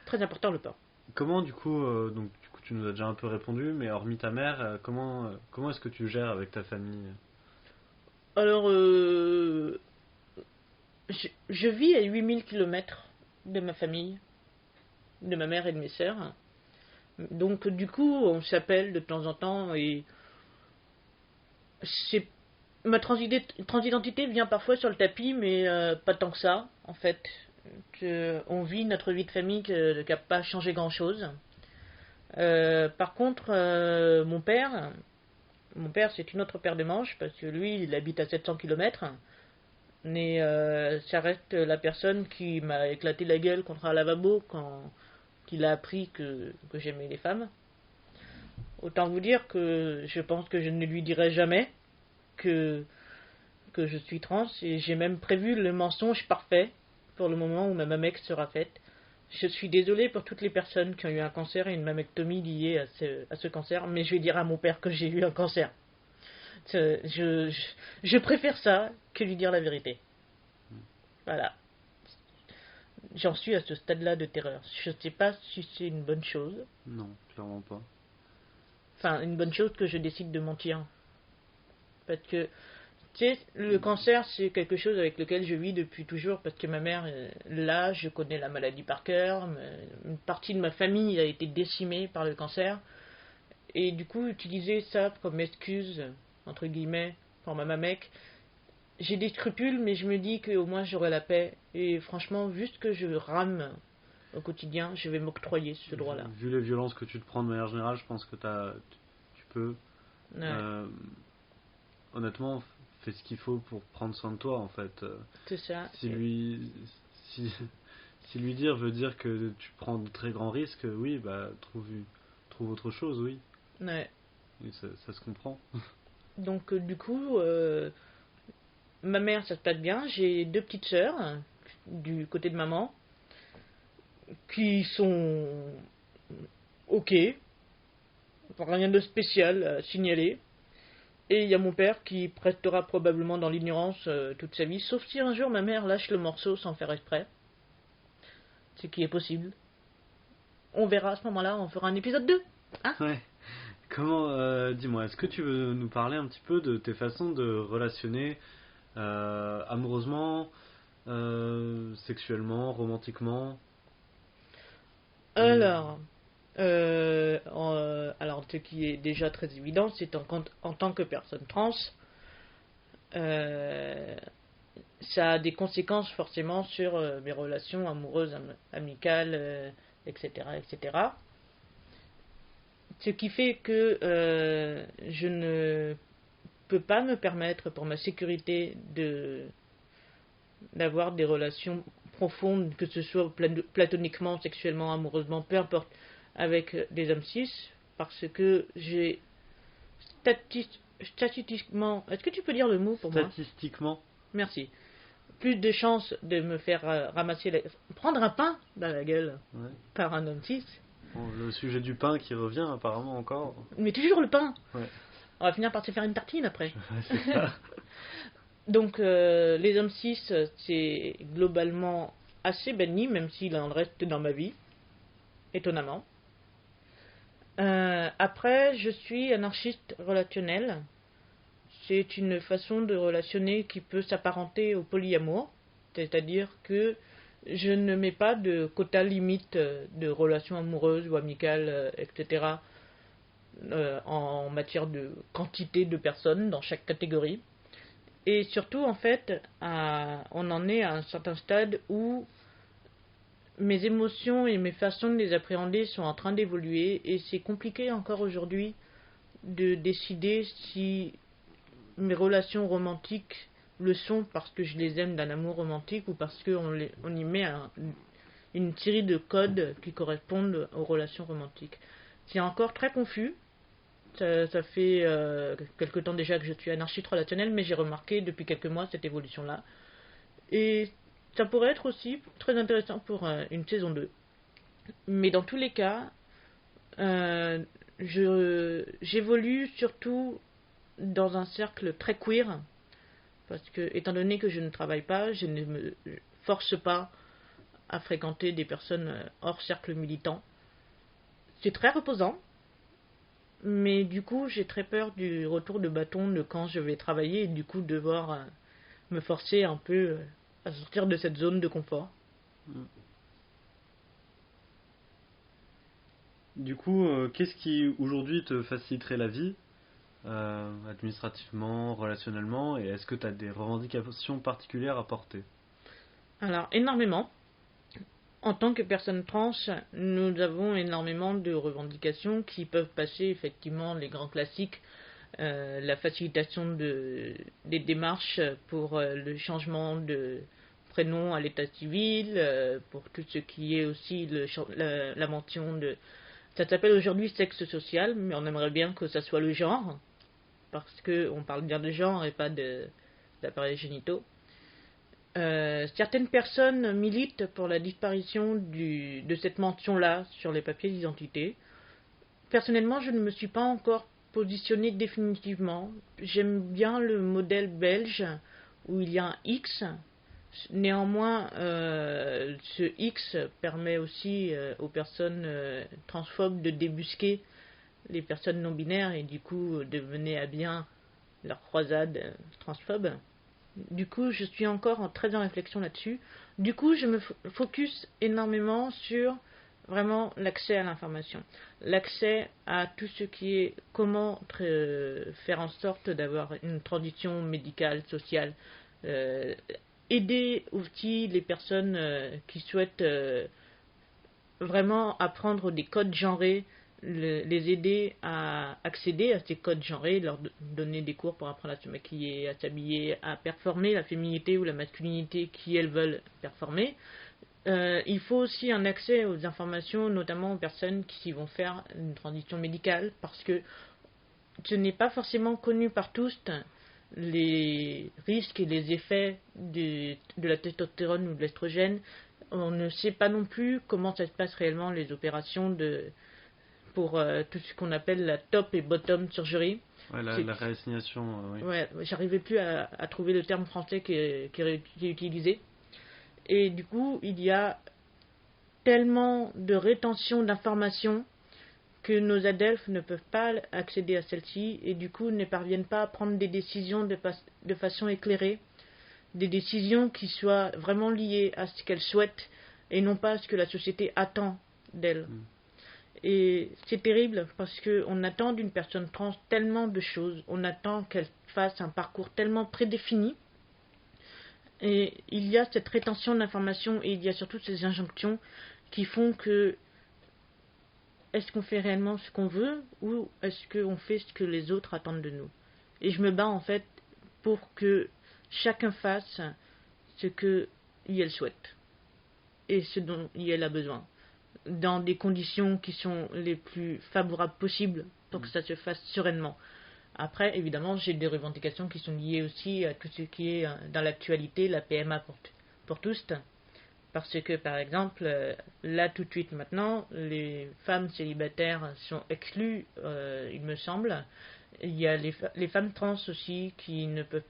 Très important le pain. Comment du coup, donc du coup tu nous as déjà un peu répondu, mais hormis ta mère, comment est-ce que tu gères avec ta famille? Alors, je vis à 8000 km de ma famille, de ma mère et de mes sœurs. Donc, du coup, on s'appelle de temps en temps et c'est ma transidentité vient parfois sur le tapis, mais pas tant que ça, en fait. On vit notre vie de famille qui n'a pas changé grand-chose. Par contre, mon père, c'est une autre paire de manches, parce que lui, il habite à 700 km. Mais ça reste la personne qui m'a éclaté la gueule contre un lavabo quand il a appris que j'aimais les femmes. Autant vous dire que je pense que je ne lui dirai jamais que, que je suis trans, et j'ai même prévu le mensonge parfait pour le moment où ma mammecte sera faite. Je suis désolée pour toutes les personnes qui ont eu un cancer et une mammectomie liée à ce cancer, mais je vais dire à mon père que j'ai eu un cancer. Je préfère ça que lui dire la vérité. Voilà. J'en suis à ce stade-là de terreur. Je ne sais pas si c'est une bonne chose. Non, clairement pas. Enfin, une bonne chose que je décide de mentir. Parce que, tu sais, le cancer, c'est quelque chose avec lequel je vis depuis toujours. Parce que ma mère, là, je connais la maladie par cœur. Une partie de ma famille a été décimée par le cancer. Et du coup, utiliser ça comme excuse, entre guillemets, pour ma mamec, j'ai des scrupules, mais je me dis qu'au moins j'aurai la paix. Et franchement, vu ce que je rame au quotidien, je vais m'octroyer ce droit-là. Vu les violences que tu te prends de manière générale, je pense que tu peux. Ouais. Honnêtement, fais ce qu'il faut pour prendre soin de toi, en fait. C'est ça. Si lui, si, si lui dire veut dire que tu prends de très grands risques, oui, bah trouve autre chose, oui. Ouais. Et ça se comprend. Donc du coup, ma mère, ça se passe bien. J'ai deux petites sœurs du côté de maman qui sont ok, rien de spécial à signaler. Et il y a mon père qui restera probablement dans l'ignorance toute sa vie, sauf si un jour ma mère lâche le morceau sans faire exprès, ce qui est possible. On verra à ce moment-là, on fera un épisode 2. Hein? Ouais. Comment, dis-moi, est-ce que tu veux nous parler un petit peu de tes façons de relationner amoureusement, sexuellement, romantiquement? Alors, alors, ce qui est déjà très évident, c'est en tant que personne trans, ça a des conséquences forcément sur mes relations amoureuses, amicales, etc., etc. Ce qui fait que je ne peux pas me permettre, pour ma sécurité, d'avoir des relations profondes, que ce soit platoniquement, sexuellement, amoureusement, peu importe, avec des hommes cis, parce que j'ai statistiquement... Est-ce que tu peux dire le mot pour moi? Statistiquement. Merci. Plus de chances de me faire prendre un pain dans la gueule par un homme cis. Bon, le sujet du pain qui revient apparemment encore. Mais toujours le pain. Ouais. On va finir par se faire une tartine après. Ouais, c'est ça. Donc les hommes cis, c'est globalement assez banni, même s'il en reste dans ma vie, étonnamment. Après, je suis anarchiste relationnel. C'est une façon de relationner qui peut s'apparenter au polyamour, c'est-à-dire que je ne mets pas de quota limite de relations amoureuses ou amicales, etc. en matière de quantité de personnes dans chaque catégorie. Et surtout, en fait, on en est à un certain stade où mes émotions et mes façons de les appréhender sont en train d'évoluer, et c'est compliqué encore aujourd'hui de décider si mes relations romantiques le sont parce que je les aime d'un amour romantique ou parce qu'on y met une série de codes qui correspondent aux relations romantiques. C'est encore très confus. Ça fait quelque temps déjà que je suis anarchiste relationnel, mais j'ai remarqué depuis quelques mois cette évolution-là. Et ça pourrait être aussi très intéressant pour une saison 2. Mais dans tous les cas, j'évolue surtout dans un cercle très queer, parce que, étant donné que je ne travaille pas, je ne me force pas à fréquenter des personnes hors cercle militant. C'est très reposant, mais du coup, j'ai très peur du retour de bâton de quand je vais travailler et du coup devoir me forcer un peu à sortir de cette zone de confort. Du coup, qu'est-ce qui aujourd'hui te faciliterait la vie, administrativement, relationnellement, et est-ce que tu as des revendications particulières à porter? Alors, énormément. En tant que personne trans, nous avons énormément de revendications qui peuvent passer effectivement les grands classiques, la facilitation des démarches pour le changement de prénom à l'état civil, pour tout ce qui est aussi la mention de... Ça s'appelle aujourd'hui sexe social, mais on aimerait bien que ça soit le genre, parce qu'on parle bien de genre et pas d'appareils génitaux. Certaines personnes militent pour la disparition de cette mention-là sur les papiers d'identité. Personnellement, je ne me suis pas encore positionnée définitivement. J'aime bien le modèle belge où il y a un X. Néanmoins, ce X permet aussi aux personnes transphobes de débusquer les personnes non binaires et du coup de mener à bien leur croisade transphobe. Du coup, je suis encore très en réflexion là-dessus. Du coup, je me focus énormément sur vraiment l'accès à l'information. L'accès à tout ce qui est comment faire en sorte d'avoir une transition médicale, sociale. Aider aussi les personnes qui souhaitent vraiment apprendre des codes genrés, les aider à accéder à ces codes genrés, leur donner des cours pour apprendre à se maquiller, à s'habiller, à performer la féminité ou la masculinité qui elles veulent performer. Il faut aussi un accès aux informations, notamment aux personnes qui vont faire une transition médicale, parce que ce n'est pas forcément connu par tous les risques et les effets de la testostérone ou de l'estrogène. On ne sait pas non plus comment ça se passe réellement les opérations pour tout ce qu'on appelle la top et bottom surgery. Ouais, la réassignation, oui. Ouais, j'arrivais plus à trouver le terme français qui est utilisé. Et du coup, il y a tellement de rétention d'informations que nos adeptes ne peuvent pas accéder à celle-ci et du coup ne parviennent pas à prendre des décisions de façon éclairée, des décisions qui soient vraiment liées à ce qu'elles souhaitent et non pas à ce que la société attend d'elles. Et c'est terrible parce qu'on attend d'une personne trans tellement de choses, on attend qu'elle fasse un parcours tellement prédéfini. Et il y a cette rétention d'informations et il y a surtout ces injonctions qui font que est-ce qu'on fait réellement ce qu'on veut ou est-ce qu'on fait ce que les autres attendent de nous? Et je me bats en fait pour que chacun fasse ce qu'il souhaite et ce dont il a besoin, dans des conditions qui sont les plus favorables possibles pour que ça se fasse sereinement. Après, évidemment, j'ai des revendications qui sont liées aussi à tout ce qui est dans l'actualité, la PMA pour tous. Parce que, par exemple, là, tout de suite maintenant, les femmes célibataires sont exclues, il me semble. Il y a les femmes trans aussi qui ne peuvent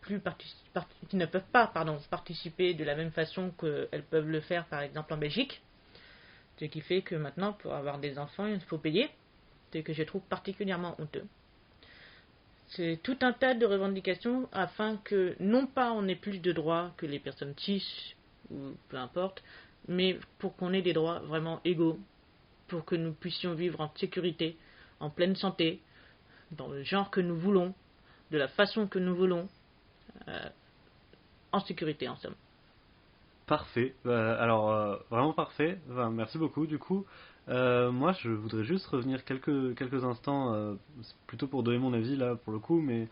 pas participer de la même façon qu'elles peuvent le faire, par exemple, en Belgique. Ce qui fait que maintenant, pour avoir des enfants, il faut payer. Ce que je trouve particulièrement honteux. C'est tout un tas de revendications afin que, non pas on ait plus de droits que les personnes cis, ou peu importe, mais pour qu'on ait des droits vraiment égaux, pour que nous puissions vivre en sécurité, en pleine santé, dans le genre que nous voulons, de la façon que nous voulons, en sécurité en somme. Parfait. Alors, vraiment parfait. Enfin, merci beaucoup. Du coup, moi, je voudrais juste revenir quelques instants, plutôt pour donner mon avis là, pour le coup, mais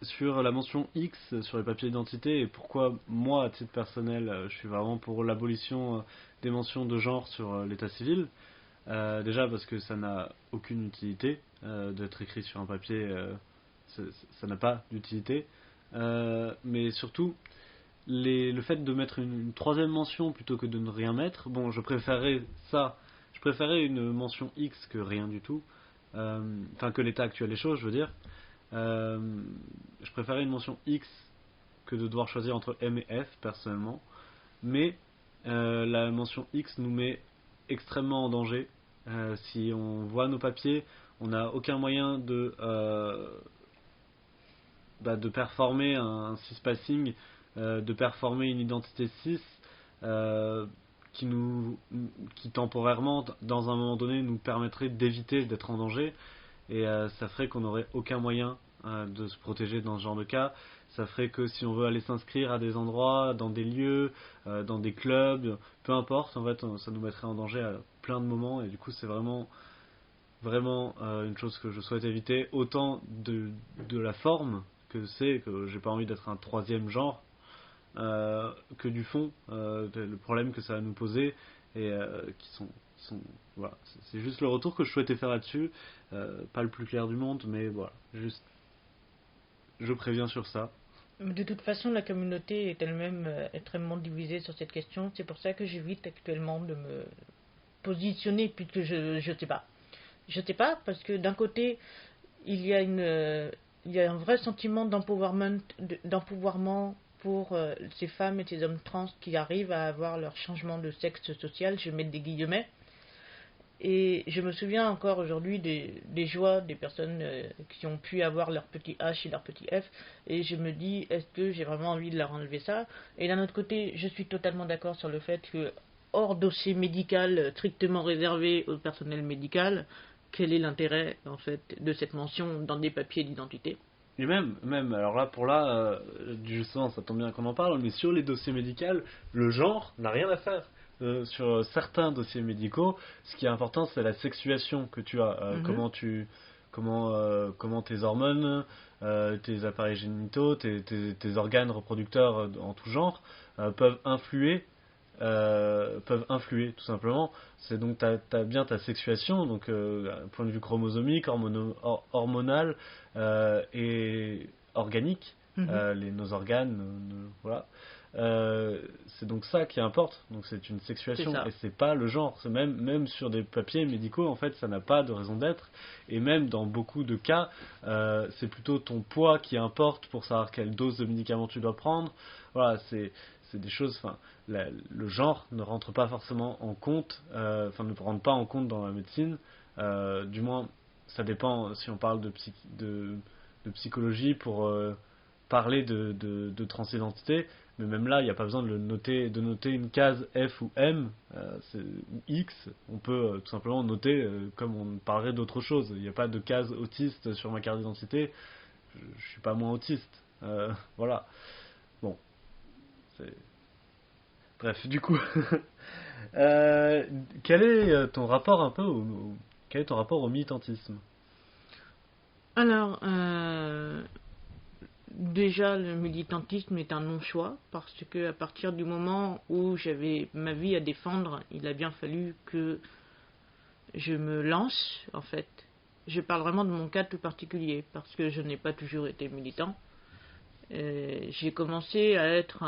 sur la mention X sur les papiers d'identité et pourquoi moi, à titre personnel, je suis vraiment pour l'abolition des mentions de genre sur l'état civil. Déjà parce que ça n'a aucune utilité d'être écrit sur un papier, ça n'a pas d'utilité. Mais surtout, le fait de mettre une troisième mention plutôt que de ne rien mettre, bon, je préférais ça, je préférais une mention X que rien du tout, enfin que l'état actuel des choses, je veux dire. Euh, je préférais une mention X que de devoir choisir entre M et F personnellement, mais la mention X nous met extrêmement en danger. Si on voit nos papiers, on n'a aucun moyen de performer un cispassing, de performer une identité cis euh, qui temporairement, dans un moment donné, nous permettrait d'éviter d'être en danger. Et ça ferait qu'on n'aurait aucun moyen de se protéger dans ce genre de cas. Ça ferait que si on veut aller s'inscrire à des endroits, dans des lieux, dans des clubs, peu importe, en fait, ça nous mettrait en danger à plein de moments. Et du coup, c'est vraiment une chose que je souhaite éviter, autant de la forme que j'ai pas envie d'être un troisième genre, que du fond, le problème que ça va nous poser, et voilà, c'est juste le retour que je souhaitais faire là-dessus, pas le plus clair du monde, mais voilà, juste, je préviens sur ça. De toute façon, la communauté est elle-même extrêmement divisée sur cette question. C'est pour ça que j'évite actuellement de me positionner, puisque je sais pas. Je sais pas, parce que d'un côté, il y a il y a un vrai sentiment d'empouvoirment pour ces femmes et ces hommes trans qui arrivent à avoir leur changement de sexe social, je mets des guillemets. Et je me souviens encore aujourd'hui des joies des personnes qui ont pu avoir leur petit H et leur petit F. Et je me dis, est-ce que j'ai vraiment envie de leur enlever ça? Et d'un autre côté, je suis totalement d'accord sur le fait que, hors dossier médical strictement réservé au personnel médical, quel est l'intérêt en fait de cette mention dans des papiers d'identité? Et même, alors là, justement, ça tombe bien qu'on en parle, mais sur les dossiers médicaux, le genre n'a rien à faire. Sur certains dossiers médicaux, ce qui est important, c'est la sexuation que tu as. Mhm. Comment tes hormones, tes appareils génitaux, tes organes reproducteurs en tout genre peuvent influer tout simplement. C'est donc t'as bien ta sexuation, donc point de vue chromosomique, hormonal et organique, Mhm. nos organes, voilà. C'est donc ça qui importe. Donc c'est une C'est sexuation ça. et c'est pas le genre. C'est même sur des papiers médicaux en fait ça n'a pas de raison d'être. Et même dans beaucoup de cas, c'est plutôt ton poids qui importe pour savoir quelle dose de médicaments tu dois prendre. Voilà, c'est des choses. Enfin, le genre ne rentre pas forcément en compte. Enfin, ne rentre pas en compte dans la médecine. Du moins, ça dépend si on parle de psychologie pour parler de transidentité, mais même là, il n'y a pas besoin de noter une case F ou M ou X. On peut tout simplement noter comme on parlerait d'autre chose. Il n'y a pas de case autiste sur ma carte d'identité. Je suis pas moins autiste. Voilà. Bon, c'est... Bref, du coup, euh, quel est ton rapport un peu quel est ton rapport au militantisme? Alors, déjà, le militantisme est un non-choix parce que à partir du moment où j'avais ma vie à défendre, il a bien fallu que je me lance, en fait. Je parle vraiment de mon cas tout particulier parce que je n'ai pas toujours été militant. J'ai commencé à être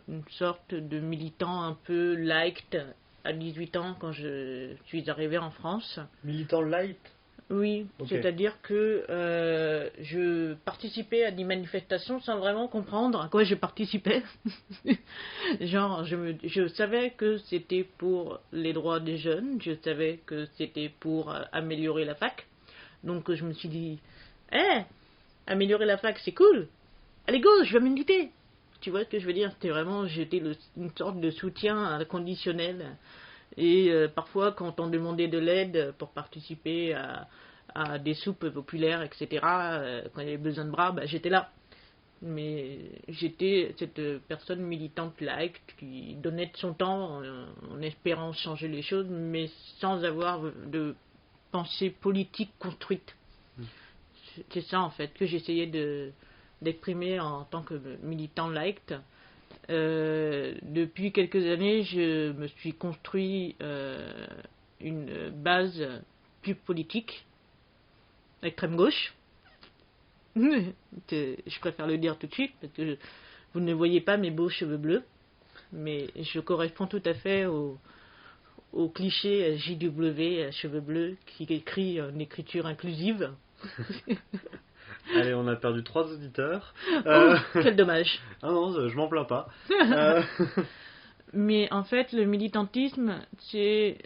une sorte de militant un peu liked à 18 ans quand je suis arrivé en France. Militant light. Oui, Ok. c'est-à-dire que je participais à des manifestations sans vraiment comprendre à quoi je participais. Genre, je savais que c'était pour les droits des jeunes, je savais que c'était pour améliorer la fac. Donc je me suis dit, eh, améliorer la fac, c'est cool. Allez, go, je vais militer. Tu vois ce que je veux dire? C'était vraiment, j'étais une sorte de soutien conditionnel. Et parfois, quand on demandait de l'aide pour participer à à des soupes populaires, etc. Quand il y avait besoin de bras, j'étais là. Mais j'étais cette personne militante laïque qui donnait de son temps en espérant changer les choses, mais sans avoir de pensée politique construite. C'est ça en fait que j'essayais d'exprimer en tant que militant laïque. Depuis quelques années, je me suis construit une base plus politique, extrême gauche. Je préfère le dire tout de suite parce que vous ne voyez pas mes beaux cheveux bleus, mais je corresponds tout à fait au cliché JW cheveux bleus qui écrit une écriture inclusive. Allez, on a perdu 3 auditeurs. Oh, quel dommage. Ah non, je m'en plains pas. Mais en fait, le militantisme, c'est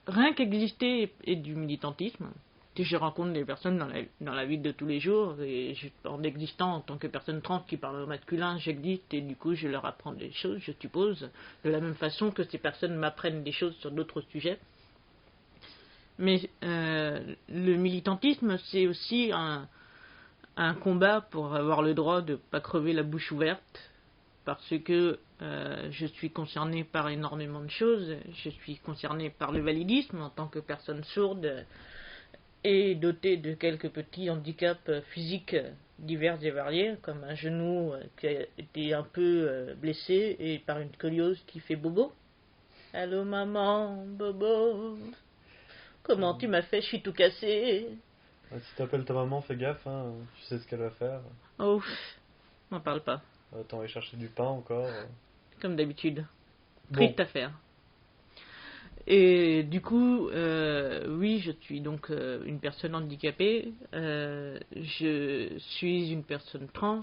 rien qu'exister est du militantisme. Je rencontre des personnes dans la vie de tous les jours, et en existant en tant que personne trans qui parle au masculin, j'existe, et du coup je leur apprends des choses, je suppose, de la même façon que ces personnes m'apprennent des choses sur d'autres sujets. Mais le militantisme, c'est aussi un combat pour avoir le droit de ne pas crever la bouche ouverte, parce que je suis concerné par énormément de choses. Je suis concerné par le validisme en tant que personne sourde et doté de quelques petits handicaps physiques divers et variés, comme un genou qui a été un peu blessé et par une scoliose qui fait bobo. Allô maman, bobo, comment tu m'as fait, je suis tout cassé. Si t'appelles ta maman, fais gaffe, hein, tu sais ce qu'elle va faire. Oh, m'en parle pas. T'en vas chercher du pain encore. Comme d'habitude. Bon. Triste affaire. Et du coup, oui, je suis donc une personne handicapée, je suis une personne trans,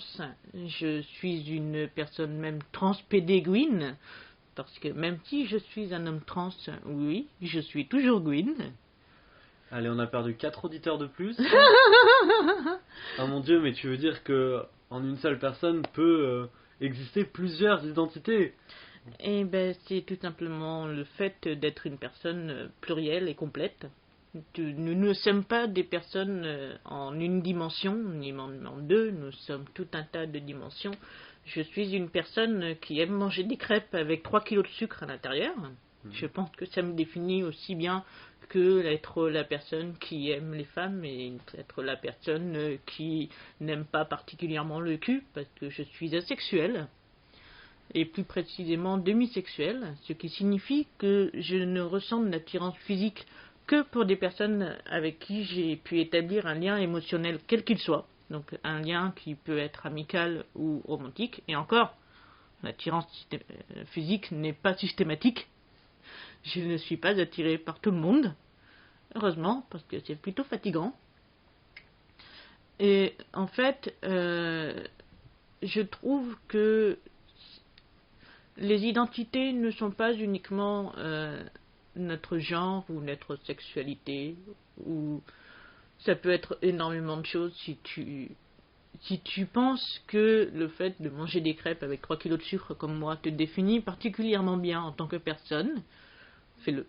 je suis une personne même transpédéguine, parce que même si je suis un homme trans, oui, je suis toujours Gwyn. Allez, on a perdu 4 auditeurs de plus. Ah mon dieu, mais tu veux dire que en une seule personne peut exister plusieurs identités? Eh ben, c'est tout simplement le fait d'être une personne plurielle et complète. Nous ne sommes pas des personnes en une dimension, ni en deux, nous sommes tout un tas de dimensions. Je suis une personne qui aime manger des crêpes avec 3 kilos de sucre à l'intérieur. Je pense que ça me définit aussi bien que être la personne qui aime les femmes et être la personne qui n'aime pas particulièrement le cul, parce que je suis asexuelle. Et plus précisément demisexuel, ce qui signifie que je ne ressens d'attirance physique que pour des personnes avec qui j'ai pu établir un lien émotionnel quel qu'il soit, donc un lien qui peut être amical ou romantique, et encore, l'attirance physique n'est pas systématique, je ne suis pas attirée par tout le monde, heureusement, parce que c'est plutôt fatigant. Et en fait, je trouve que les identités ne sont pas uniquement notre genre ou notre sexualité, ou ça peut être énormément de choses. Si tu penses que le fait de manger des crêpes avec 3 kilos de sucre comme moi te définit particulièrement bien en tant que personne, fais-le.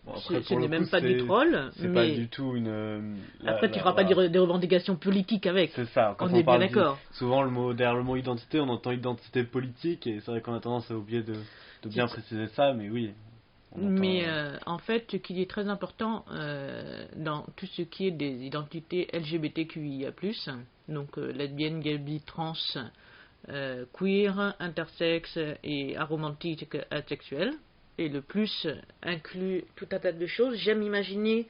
Bon, après, ce n'est même pas du troll, c'est mais pas du tout une. Après, tu feras pas des revendications politiques avec. C'est ça. Quand on est bien parle d'accord. Souvent, derrière le mot identité, on entend identité politique, et c'est vrai qu'on a tendance à oublier de bien préciser ça, mais oui. Mais en fait, ce qui est très important dans tout ce qui est des identités LGBTQIA+, donc lesbienne, gay, bi, trans, queer, intersexe et aromantique asexuel, et le plus inclut tout un tas de choses. J'aime imaginer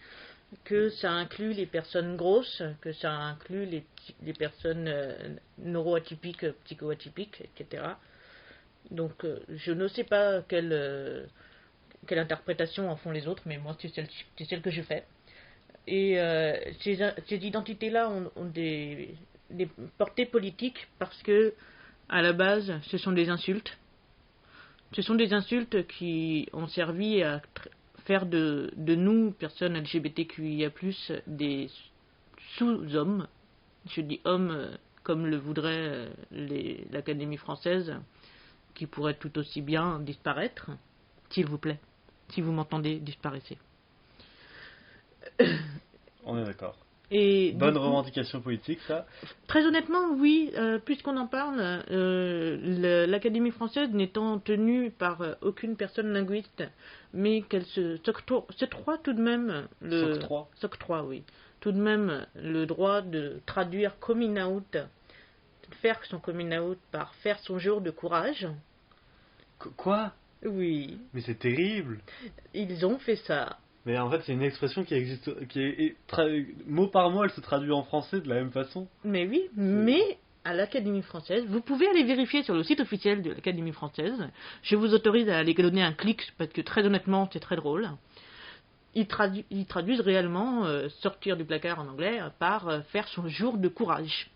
que ça inclut les personnes grosses, que ça inclut les personnes neuroatypiques, psychoatypiques, etc. Donc je ne sais pas quelle interprétation en font les autres, mais moi c'est celle que je fais. Et ces identités-là ont des portées politiques parce que, à la base, ce sont des insultes. Ce sont des insultes qui ont servi à faire de nous, personnes LGBTQIA+, des sous-hommes. Je dis hommes comme le voudrait l'Académie française, qui pourrait tout aussi bien disparaître, s'il vous plaît. Si vous m'entendez, disparaissez. On est d'accord. Et Bonne revendication politique, ça. très honnêtement, oui, puisqu'on en parle, l'Académie française n'étant tenue par aucune personne linguiste, mais qu'elle s'octroie tout de même s'octroie, oui, tout de même le droit de traduire coming out, de faire son coming out par faire son jour de courage. Quoi? Oui, Mais c'est terrible. ils ont fait ça. Mais en fait, c'est une expression qui existe, mot par mot, elle se traduit en français de la même façon. Mais oui, mais à l'Académie française, vous pouvez aller vérifier sur le site officiel de l'Académie française. Je vous autorise à aller donner un clic parce que très honnêtement, c'est très drôle. Ils traduisent réellement sortir du placard en anglais par faire son jour de courage.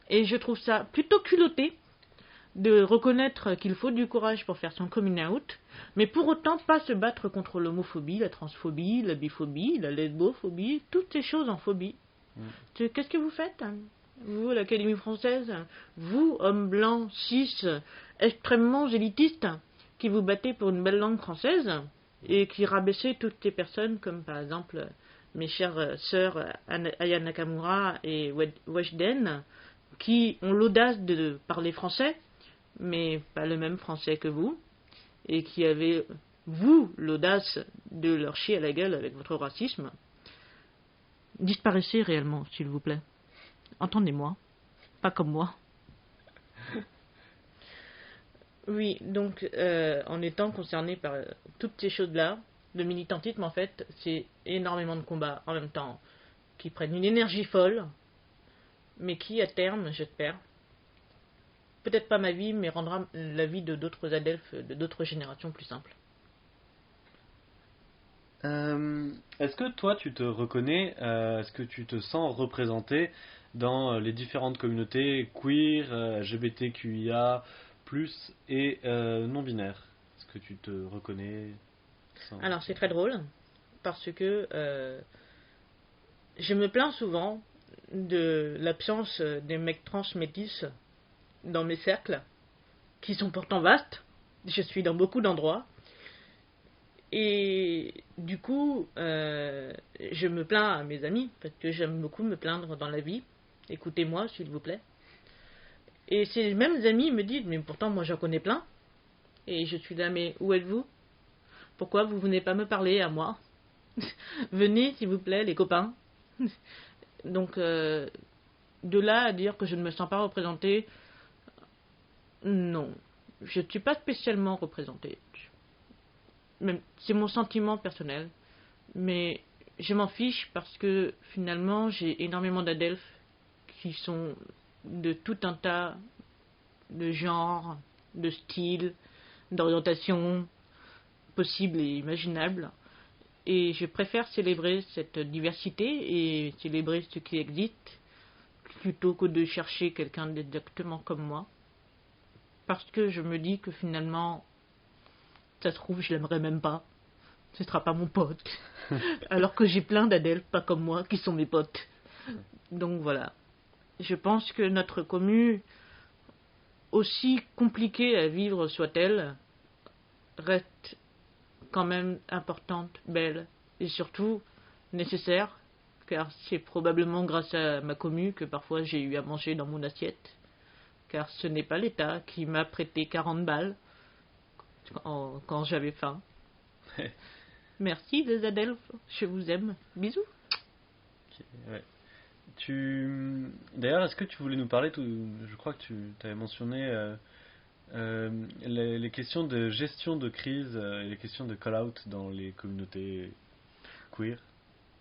Et je trouve ça plutôt culotté de reconnaître qu'il faut du courage pour faire son coming out, mais pour autant pas se battre contre l'homophobie, la transphobie, la biphobie, la lesbophobie, toutes ces choses en phobie. Qu'est-ce que vous faites, vous, l'Académie française, vous, hommes blancs, cis, extrêmement élitistes, qui vous battez pour une belle langue française, et qui rabaissez toutes ces personnes, comme par exemple mes chères sœurs Aya Nakamura et Weshden, qui ont l'audace de parler français, mais pas le même français que vous, et qui avez, vous, l'audace de leur chier à la gueule avec votre racisme. Disparaissez réellement, s'il vous plaît. Entendez-moi. Pas comme moi. Oui, donc, en étant concerné par toutes ces choses-là, le militantisme, en fait, c'est énormément de combats en même temps, qui prennent une énergie folle, mais qui, à terme, j'espère, peut-être pas ma vie, mais rendra la vie de d'autres adelphes, de d'autres générations plus simple. Est-ce que toi tu te reconnais, est-ce que tu te sens représenté dans les différentes communautés queer, LGBTQIA+, et non-binaires? Est-ce que tu te reconnais Alors c'est très drôle, parce que je me plains souvent de l'absence des mecs trans métis dans mes cercles, qui sont pourtant vastes. Je suis dans beaucoup d'endroits. Et du coup, je me plains à mes amis, parce que j'aime beaucoup me plaindre dans la vie. Écoutez-moi, s'il vous plaît. Et ces mêmes amis me disent, mais pourtant moi j'en connais plein. Et je suis là, mais où êtes-vous? Pourquoi vous venez pas me parler à moi? Venez, s'il vous plaît, les copains. Donc, de là à dire que je ne me sens pas représentée, non. Je ne suis pas spécialement représentée. C'est mon sentiment personnel. Mais je m'en fiche parce que finalement, j'ai énormément d'adelphes qui sont de tout un tas de genres, de styles, d'orientations possibles et imaginables. Et je préfère célébrer cette diversité et célébrer ce qui existe plutôt que de chercher quelqu'un d'exactement comme moi. Parce que je me dis que finalement, ça se trouve, je l'aimerais même pas. Ce sera pas mon pote. Alors que j'ai plein d'adelphes pas comme moi qui sont mes potes. Donc voilà. Je pense que notre commu, aussi compliquée à vivre soit-elle, reste quand même importante, belle et surtout nécessaire, car c'est probablement grâce à ma commu que parfois j'ai eu à manger dans mon assiette, car ce n'est pas l'État qui m'a prêté 40 balles quand j'avais faim. Merci les adelphes, je vous aime. Bisous. Okay, ouais. D'ailleurs, est-ce que tu voulais nous parler, je crois que tu avais mentionné les questions de gestion de crise et les questions de call-out dans les communautés queer.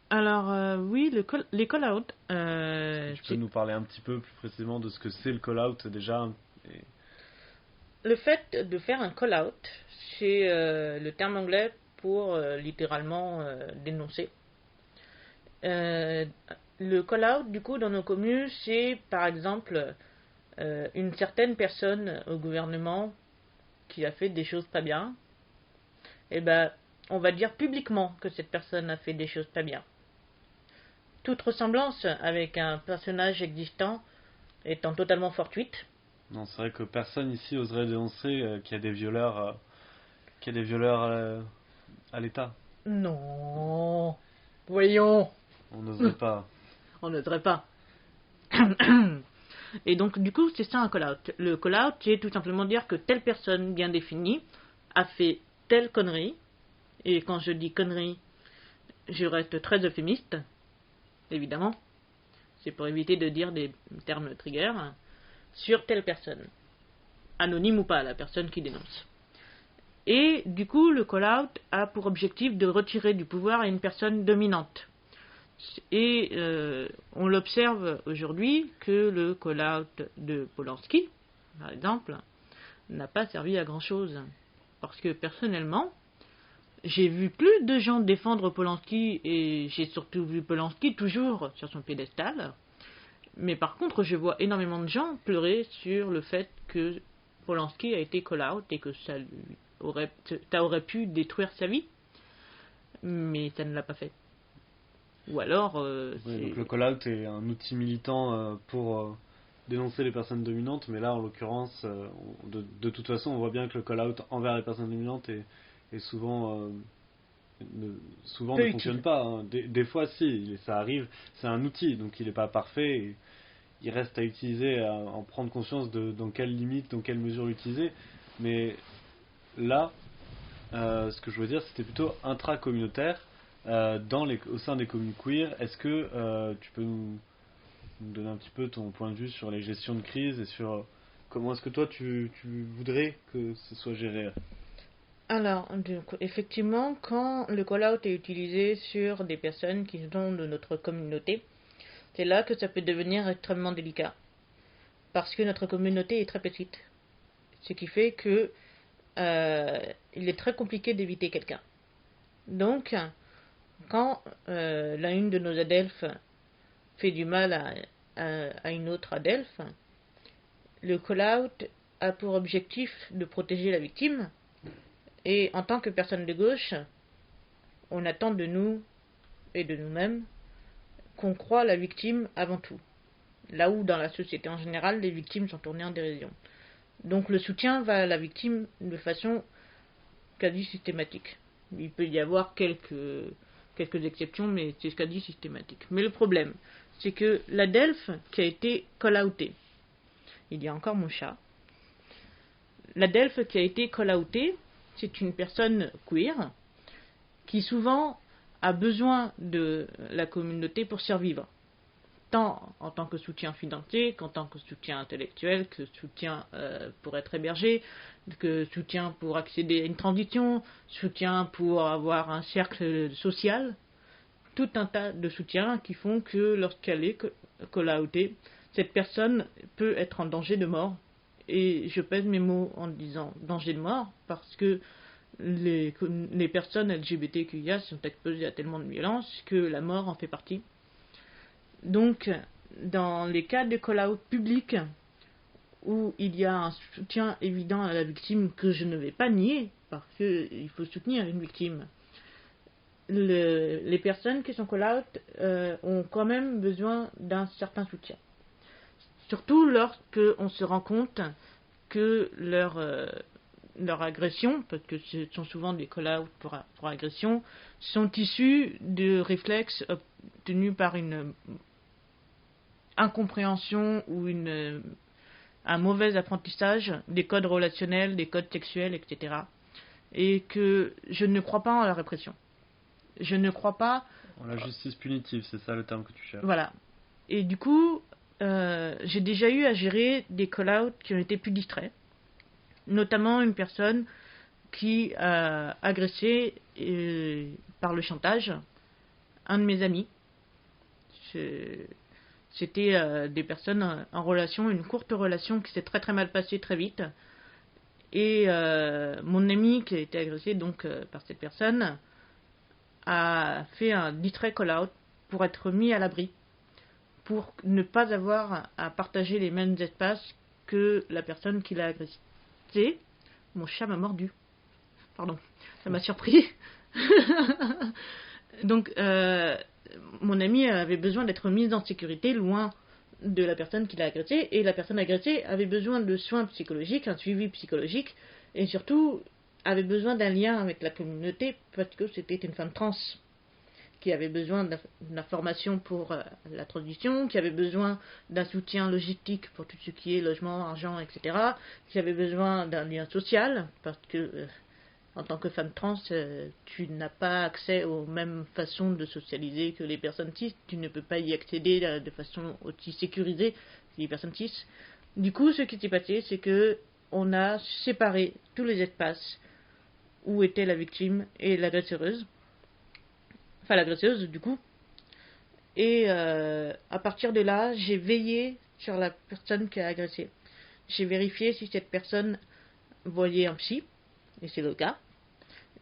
Alors oui, les call-out. Tu peux nous parler un petit peu plus précisément de ce que c'est le call-out déjà Le fait de faire un call-out, c'est le terme anglais pour littéralement dénoncer. Le call-out, du coup, dans nos communes, c'est par exemple une certaine personne au gouvernement qui a fait des choses pas bien. Et ben, on va dire publiquement que cette personne a fait des choses pas bien. Toute ressemblance avec un personnage existant étant totalement fortuite. Non, c'est vrai que personne ici oserait dénoncer qu'il y a des violeurs, à l'État. Non, voyons. On n'oserait pas. On n'oserait pas. Et donc, du coup, c'est ça un call-out. Le call-out, c'est tout simplement dire que telle personne bien définie a fait telle connerie. Et quand je dis connerie, je reste très euphémiste, évidemment. C'est pour éviter de dire des termes trigger sur telle personne. Anonyme ou pas, la personne qui dénonce. Et du coup, le call-out a pour objectif de retirer du pouvoir à une personne dominante. Et on l'observe aujourd'hui que le call-out de Polanski, par exemple, n'a pas servi à grand-chose. Parce que personnellement, j'ai vu plus de gens défendre Polanski et j'ai surtout vu Polanski toujours sur son piédestal. Mais par contre, je vois énormément de gens pleurer sur le fait que Polanski a été call-out et que ça aurait pu détruire sa vie. Mais ça ne l'a pas fait. Ou alors... Oui, donc le call-out est un outil militant pour dénoncer les personnes dominantes, mais là, en l'occurrence, de toute façon, on voit bien que le call-out envers les personnes dominantes est souvent... souvent ne fonctionne pas. Hein. Des fois, si, ça arrive. C'est un outil, donc il n'est pas parfait. Et il reste à utiliser, à en prendre conscience de dans quelles limites, dans quelles mesures l'utiliser. Mais là, ce que je veux dire, c'était plutôt intra-communautaire. Au sein des communes queer, est-ce que tu peux nous donner un petit peu ton point de vue sur les gestions de crise et sur comment est-ce que toi tu voudrais que ce soit géré? Alors, effectivement, quand le call-out est utilisé sur des personnes qui sont de notre communauté, c'est là que ça peut devenir extrêmement délicat. Parce que notre communauté est très petite. Ce qui fait que il est très compliqué d'éviter quelqu'un. Donc, quand la une de nos adelphes fait du mal à une autre adelphe, le call-out a pour objectif de protéger la victime. Et en tant que personne de gauche, on attend de nous et de nous-mêmes qu'on croit la victime avant tout. Là où dans la société en général, les victimes sont tournées en dérision. Donc le soutien va à la victime de façon quasi systématique. Il peut y avoir quelques exceptions, mais c'est quasi systématique. Mais le problème, c'est que la DELF qui a été call-outée, il y a encore mon chat, la DELF qui a été call-outée, c'est une personne queer qui souvent a besoin de la communauté pour survivre, tant en tant que soutien financier qu'en tant que soutien intellectuel, que soutien pour être hébergé, que soutien pour accéder à une transition, soutien pour avoir un cercle social, tout un tas de soutiens qui font que lorsqu'elle est call-outée, cette personne peut être en danger de mort. Et je pèse mes mots en disant danger de mort parce que les personnes LGBTQIA sont exposées à tellement de violence que la mort en fait partie. Donc, dans les cas de call-out public où il y a un soutien évident à la victime que je ne vais pas nier, parce qu'il faut soutenir une victime, les personnes qui sont call-out ont quand même besoin d'un certain soutien. Surtout lorsqu'on se rend compte que leur agression, parce que ce sont souvent des call-out pour agression, sont issus de réflexes obtenus par une incompréhension ou un mauvais apprentissage des codes relationnels, des codes sexuels, etc. Et que je ne crois pas en la répression. Je ne crois pas... En la justice punitive, c'est ça le terme que tu cherches. Voilà. Et du coup, j'ai déjà eu à gérer des call-outs qui ont été plus distraits. Notamment une personne qui a agressé par le chantage un de mes amis. C'était des personnes en relation, une courte relation qui s'est très très mal passée très vite. Et mon ami qui a été agressé donc par cette personne a fait un distrait call-out pour être mis à l'abri, pour ne pas avoir à partager les mêmes espaces que la personne qui l'a agressé. Mon chat m'a mordu. Pardon, ça m'a surpris. Donc, mon ami avait besoin d'être mise en sécurité loin de la personne qui l'a agressé, et la personne agressée avait besoin de soins psychologiques, un suivi psychologique, et surtout avait besoin d'un lien avec la communauté parce que c'était une femme trans qui avaient besoin d'informations pour la transition, qui avaient besoin d'un soutien logistique pour tout ce qui est logement, argent, etc., qui avaient besoin d'un lien social, parce que en tant que femme trans, tu n'as pas accès aux mêmes façons de socialiser que les personnes cis, tu ne peux pas y accéder de façon aussi sécurisée que les personnes cis. Du coup, ce qui s'est passé, c'est que on a séparé tous les espaces où était la victime et l'agresseuse. Enfin, l'agresseuse, du coup. Et à partir de là, j'ai veillé sur la personne qui a agressé. J'ai vérifié si cette personne voyait un psy, et c'est le cas.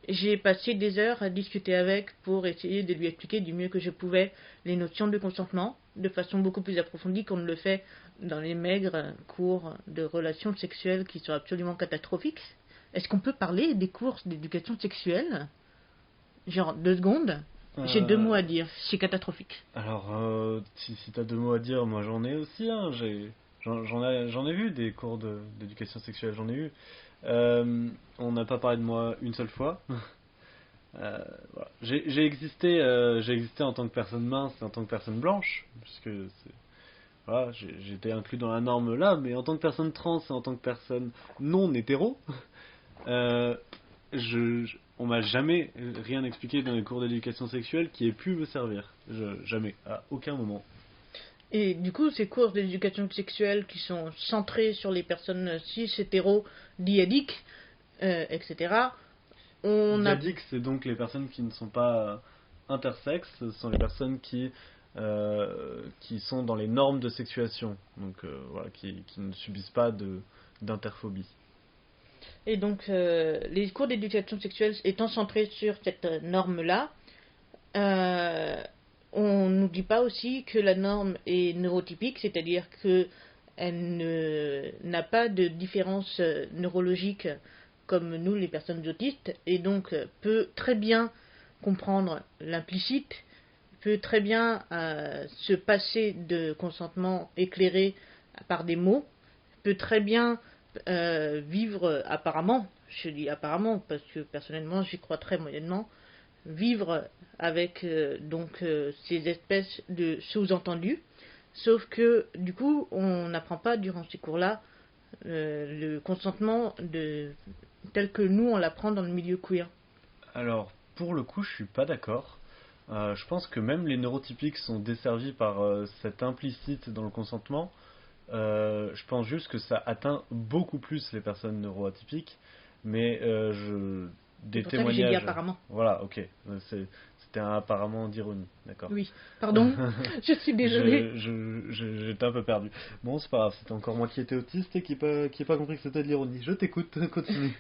J'ai passé des heures à discuter avec pour essayer de lui expliquer du mieux que je pouvais les notions de consentement, de façon beaucoup plus approfondie qu'on ne le fait dans les maigres cours de relations sexuelles qui sont absolument catastrophiques. Est-ce qu'on peut parler des cours d'éducation sexuelle? Genre 2 secondes. J'ai 2 mots à dire, c'est catastrophique. Alors, si t'as 2 mots à dire, moi j'en ai aussi, hein. J'en ai vu des cours d'éducation sexuelle, j'en ai eu. On n'a pas parlé de moi une seule fois. Voilà. J'ai existé en tant que personne mince et en tant que personne blanche, puisque voilà, j'étais inclus dans la norme là, mais en tant que personne trans et en tant que personne non hétéro, on m'a jamais rien expliqué dans les cours d'éducation sexuelle qui ait pu me servir. Jamais, à aucun moment. Et du coup, ces cours d'éducation sexuelle qui sont centrés sur les personnes cis, hétéros, diadiques, etc., Diadiques, c'est donc les personnes qui ne sont pas intersexes, ce sont les personnes qui sont dans les normes de sexuation, donc voilà, qui ne subissent pas d'interphobie. Et donc, les cours d'éducation sexuelle étant centrés sur cette norme-là, on ne nous dit pas aussi que la norme est neurotypique, c'est-à-dire qu'elle n'a pas de différence neurologique comme nous, les personnes autistes, et donc peut très bien comprendre l'implicite, peut très bien se passer de consentement éclairé par des mots, peut très bien vivre apparemment, je dis apparemment parce que personnellement j'y crois très moyennement, vivre avec ces espèces de sous-entendus, sauf que du coup on n'apprend pas durant ces cours-là le consentement tel que nous on l'apprend dans le milieu queer. Alors pour le coup je suis pas d'accord. Je pense que même les neurotypiques sont desservis par cet implicite dans le consentement. Je pense juste que ça atteint beaucoup plus les personnes neuroatypiques, mais des C'est pour témoignages. Ça que j'ai dit apparemment. Voilà, ok. C'était un apparemment d'ironie, d'accord. Oui, pardon, je suis désolée. J'étais un peu perdu. Bon, c'est pas grave, c'était encore moi qui étais autiste et qui n'ai pas compris que c'était de l'ironie. Je t'écoute, continue.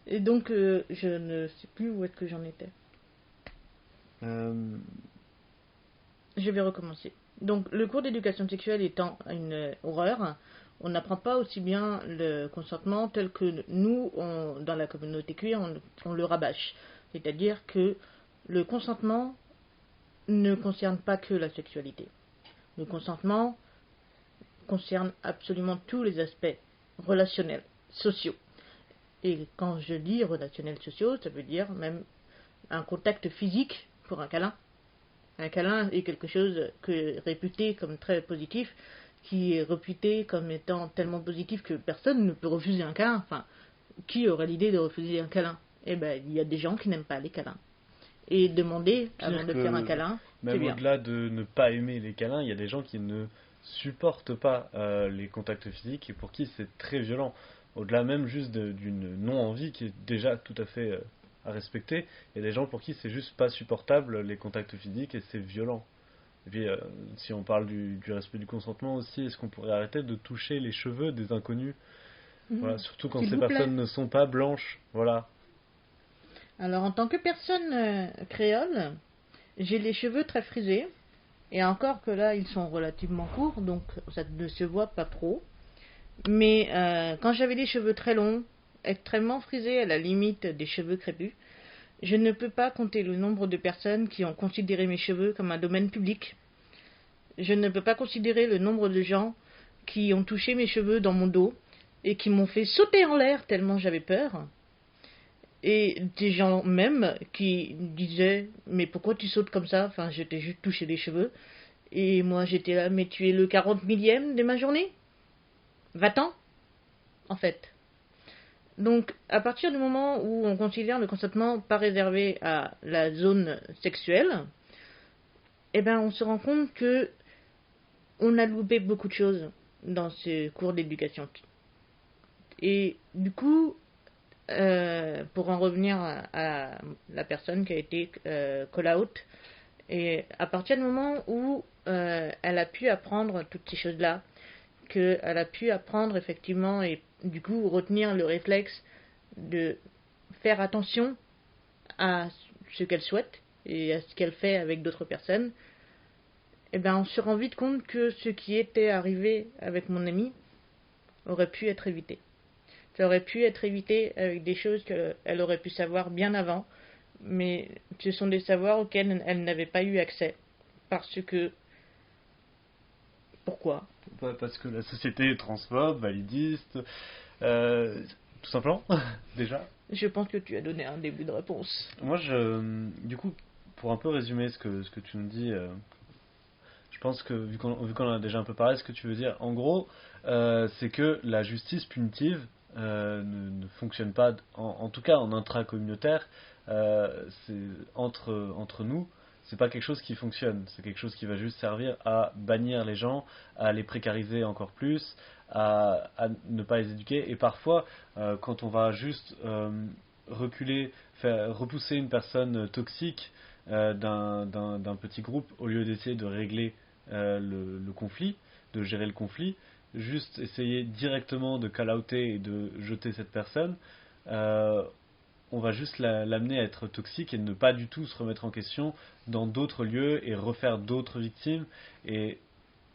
Et donc, je ne sais plus où est-ce que j'en étais. Je vais recommencer. Donc, le cours d'éducation sexuelle étant une horreur, on n'apprend pas aussi bien le consentement tel que nous, dans la communauté queer, on le rabâche. C'est-à-dire que le consentement ne concerne pas que la sexualité. Le consentement concerne absolument tous les aspects relationnels, sociaux. Et quand je dis relationnels sociaux, ça veut dire même un contact physique pour un câlin. Un câlin est quelque chose réputé comme très positif, qui est réputé comme étant tellement positif que personne ne peut refuser un câlin. Enfin, qui aurait l'idée de refuser un câlin? Eh ben, il y a des gens qui n'aiment pas les câlins. Et demander avant de faire un câlin, c'est bien. Même au-delà de ne pas aimer les câlins, il y a des gens qui ne supportent pas les contacts physiques et pour qui c'est très violent. Au-delà même juste d'une non-envie qui est déjà tout à fait à respecter, il y a des gens pour qui c'est juste pas supportable les contacts physiques et c'est violent. Et puis si on parle du respect du consentement aussi, est-ce qu'on pourrait arrêter de toucher les cheveux des inconnus? Voilà, surtout quand ces personnes ne sont pas blanches. Voilà. Alors en tant que personne créole, j'ai les cheveux très frisés. Et encore que là, ils sont relativement courts, donc ça ne se voit pas trop. Mais quand j'avais des cheveux très longs, extrêmement frisés à la limite des cheveux crépus, je ne peux pas compter le nombre de personnes qui ont considéré mes cheveux comme un domaine public. Je ne peux pas considérer le nombre de gens qui ont touché mes cheveux dans mon dos et qui m'ont fait sauter en l'air tellement j'avais peur. Et des gens même qui disaient mais pourquoi tu sautes comme ça, enfin je t'ai juste touché les cheveux. Et moi j'étais là, mais tu es le 40 millième de ma journée, va-t'en en fait. Donc à partir du moment où on considère le consentement pas réservé à la zone sexuelle, eh ben on se rend compte que on a loupé beaucoup de choses dans ce cours d'éducation. Et du coup, pour en revenir à la personne qui a été call out, et à partir du moment où elle a pu apprendre toutes ces choses-là, qu'elle a pu apprendre effectivement et du coup retenir le réflexe de faire attention à ce qu'elle souhaite et à ce qu'elle fait avec d'autres personnes, eh ben on se rend vite compte que ce qui était arrivé avec mon amie aurait pu être évité. Ça aurait pu être évité avec des choses qu'elle aurait pu savoir bien avant, mais ce sont des savoirs auxquels elle n'avait pas eu accès. Parce que... Pourquoi? Parce que la société est transphobe, validiste, tout simplement, déjà. Je pense que tu as donné un début de réponse. Moi, du coup, pour un peu résumer ce que tu nous dis, je pense que vu qu'on en a déjà un peu parlé, ce que tu veux dire, en gros, c'est que la justice punitive ne fonctionne pas, en tout cas en intracommunautaire, c'est entre nous, c'est pas quelque chose qui fonctionne, c'est quelque chose qui va juste servir à bannir les gens, à les précariser encore plus, à ne pas les éduquer, et parfois, quand on va juste reculer, repousser une personne toxique d'un petit groupe, au lieu d'essayer de régler le conflit, de gérer le conflit, juste essayer directement de call-outer et de jeter cette personne, on va juste l'amener à être toxique et ne pas du tout se remettre en question dans d'autres lieux et refaire d'autres victimes. Et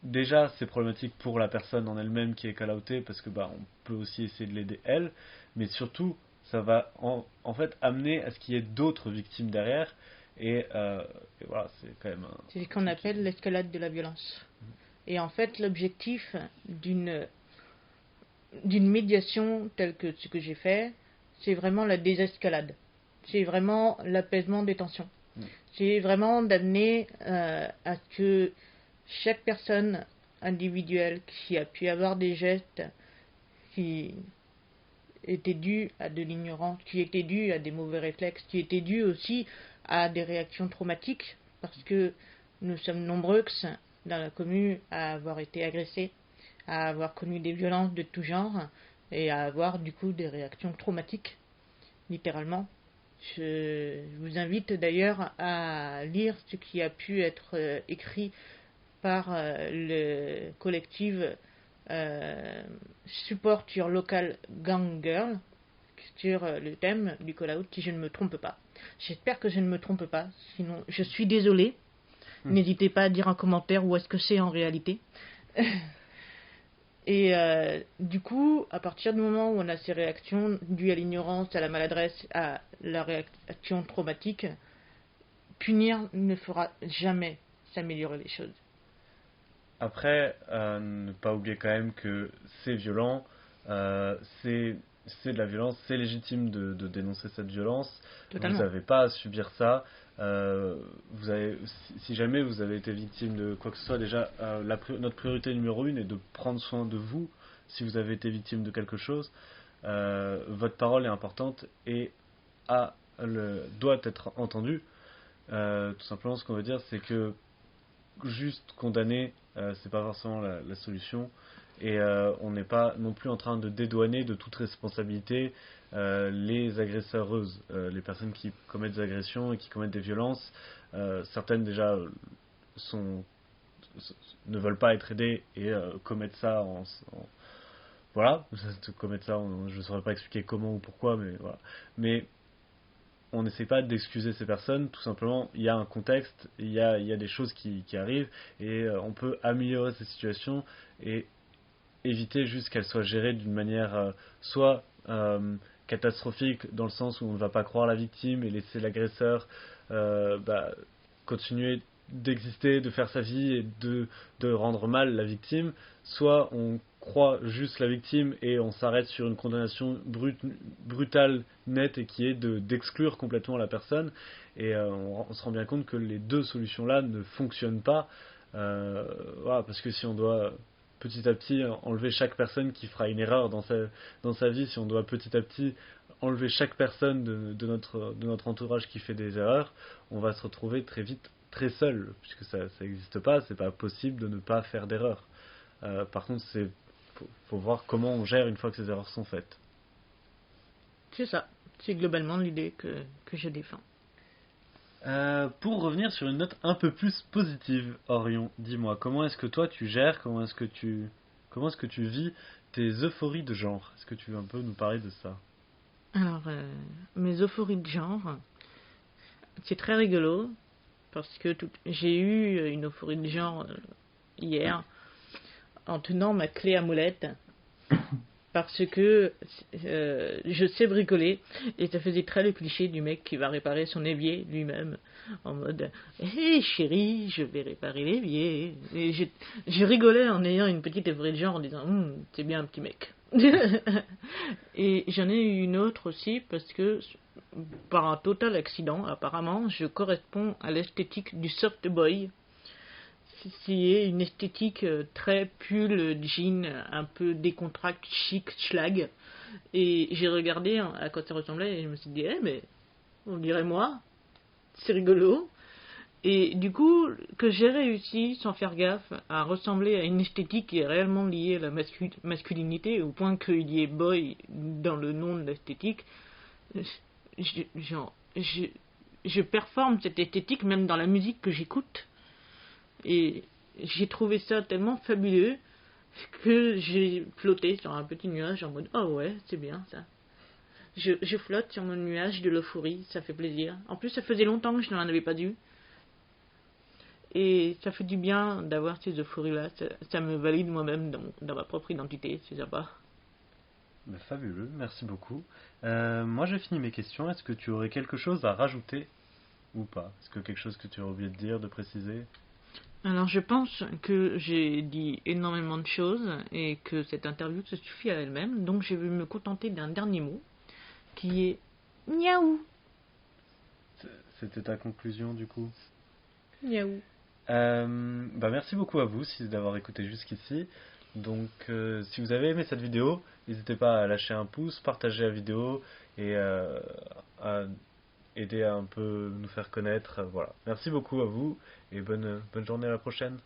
déjà, c'est problématique pour la personne en elle-même qui est call-outée parce que bah, on peut aussi essayer de l'aider elle, mais surtout, ça va en fait amener à ce qu'il y ait d'autres victimes derrière. Et voilà, c'est quand même c'est ce qu'on appelle l'escalade de la violence. Et en fait, l'objectif d'une médiation telle que ce que j'ai fait, c'est vraiment la désescalade. C'est vraiment l'apaisement des tensions. C'est vraiment d'amener à ce que chaque personne individuelle qui a pu avoir des gestes qui étaient dus à de l'ignorance, qui étaient dus à des mauvais réflexes, qui étaient dus aussi à des réactions traumatiques, parce que nous sommes nombreux dans la commune à avoir été agressés, à avoir connu des violences de tout genre et à avoir du coup des réactions traumatiques, littéralement. Je vous invite d'ailleurs à lire ce qui a pu être écrit par le collectif Support Your Local Gang Girl sur le thème du call-out, si je ne me trompe pas. J'espère que je ne me trompe pas, sinon je suis désolée. N'hésitez pas à dire en commentaire où est-ce que c'est en réalité. Et du coup, à partir du moment où on a ces réactions dues à l'ignorance, à la maladresse, à la réaction traumatique, punir ne fera jamais s'améliorer les choses. Après, ne pas oublier quand même que c'est violent, c'est de la violence, c'est légitime de dénoncer cette violence. Totalement. Vous n'avez pas à subir ça. Si jamais vous avez été victime de quoi que ce soit, déjà, notre priorité numéro une est de prendre soin de vous si vous avez été victime de quelque chose. Votre parole est importante et doit être entendue. Tout simplement, ce qu'on veut dire, c'est que juste condamner, c'est pas forcément la solution. Et on n'est pas non plus en train de dédouaner de toute responsabilité les agresseuses, les personnes qui commettent des agressions et qui commettent des violences. Certaines déjà ne veulent pas être aidées et commettent ça voilà, commettre ça, je ne saurais pas expliquer comment ou pourquoi, mais voilà. Mais on n'essaie pas d'excuser ces personnes, tout simplement, il y a un contexte, il y a des choses qui arrivent, et on peut améliorer ces situations et éviter juste qu'elles soient gérées d'une manière soit catastrophique, dans le sens où on ne va pas croire la victime et laisser l'agresseur continuer d'exister, de faire sa vie et de rendre mal la victime, soit on croit juste la victime et on s'arrête sur une condamnation brutale, nette et qui est d'exclure complètement la personne. Et on se rend bien compte que les deux solutions-là ne fonctionnent pas. Voilà, parce que si on doit petit à petit enlever chaque personne qui fera une erreur dans sa vie, si on doit petit à petit enlever chaque personne de notre entourage qui fait des erreurs, on va se retrouver très vite très seul, puisque ça n'existe pas, c'est pas possible de ne pas faire d'erreurs. Par contre, faut voir comment on gère une fois que ces erreurs sont faites. C'est ça, c'est globalement l'idée que je défends. Pour revenir sur une note un peu plus positive, Orion, dis-moi, comment est-ce que toi tu gères, comment est-ce que tu vis tes euphories de genre? Est-ce que tu veux un peu nous parler de ça? Alors, mes euphories de genre, c'est très rigolo, parce que j'ai eu une euphorie de genre hier, en tenant ma clé à molette, parce que je sais bricoler, et ça faisait très le cliché du mec qui va réparer son évier lui-même, en mode hé chérie, je vais réparer l'évier. Et je rigolais en ayant une petite euphorie de genre en disant c'est bien un petit mec. Et j'en ai eu une autre aussi parce que par un total accident, apparemment, je corresponds à l'esthétique du soft boy, qui est une esthétique très pull, jean, un peu décontracté, chic, schlag. Et j'ai regardé à quoi ça ressemblait et je me suis dit, mais on dirait moi, c'est rigolo. Et du coup, que j'ai réussi, sans faire gaffe, à ressembler à une esthétique qui est réellement liée à la masculinité, au point qu'il y ait boy dans le nom de l'esthétique, je performe cette esthétique même dans la musique que j'écoute. Et j'ai trouvé ça tellement fabuleux que j'ai flotté sur un petit nuage en mode oh ouais, c'est bien ça. Je flotte sur mon nuage de l'euphorie, ça fait plaisir. En plus, ça faisait longtemps que je n'en avais pas eu. Et ça fait du bien d'avoir ces euphories-là. Ça me valide moi-même dans ma propre identité, c'est sympa. Ben, fabuleux, merci beaucoup. Moi j'ai fini mes questions. Est-ce que tu aurais quelque chose à rajouter ou pas? Est-ce que quelque chose que tu aurais oublié de dire, de préciser? Alors je pense que j'ai dit énormément de choses et que cette interview se suffit à elle-même. Donc je vais me contenter d'un dernier mot qui est miaou. C'était ta conclusion du coup? Miaou. Bah merci beaucoup à vous d'avoir écouté jusqu'ici. Donc si vous avez aimé cette vidéo, n'hésitez pas à lâcher un pouce, partager la vidéo et à aider à un peu nous faire connaître. Voilà. Merci beaucoup à vous et bonne journée à la prochaine.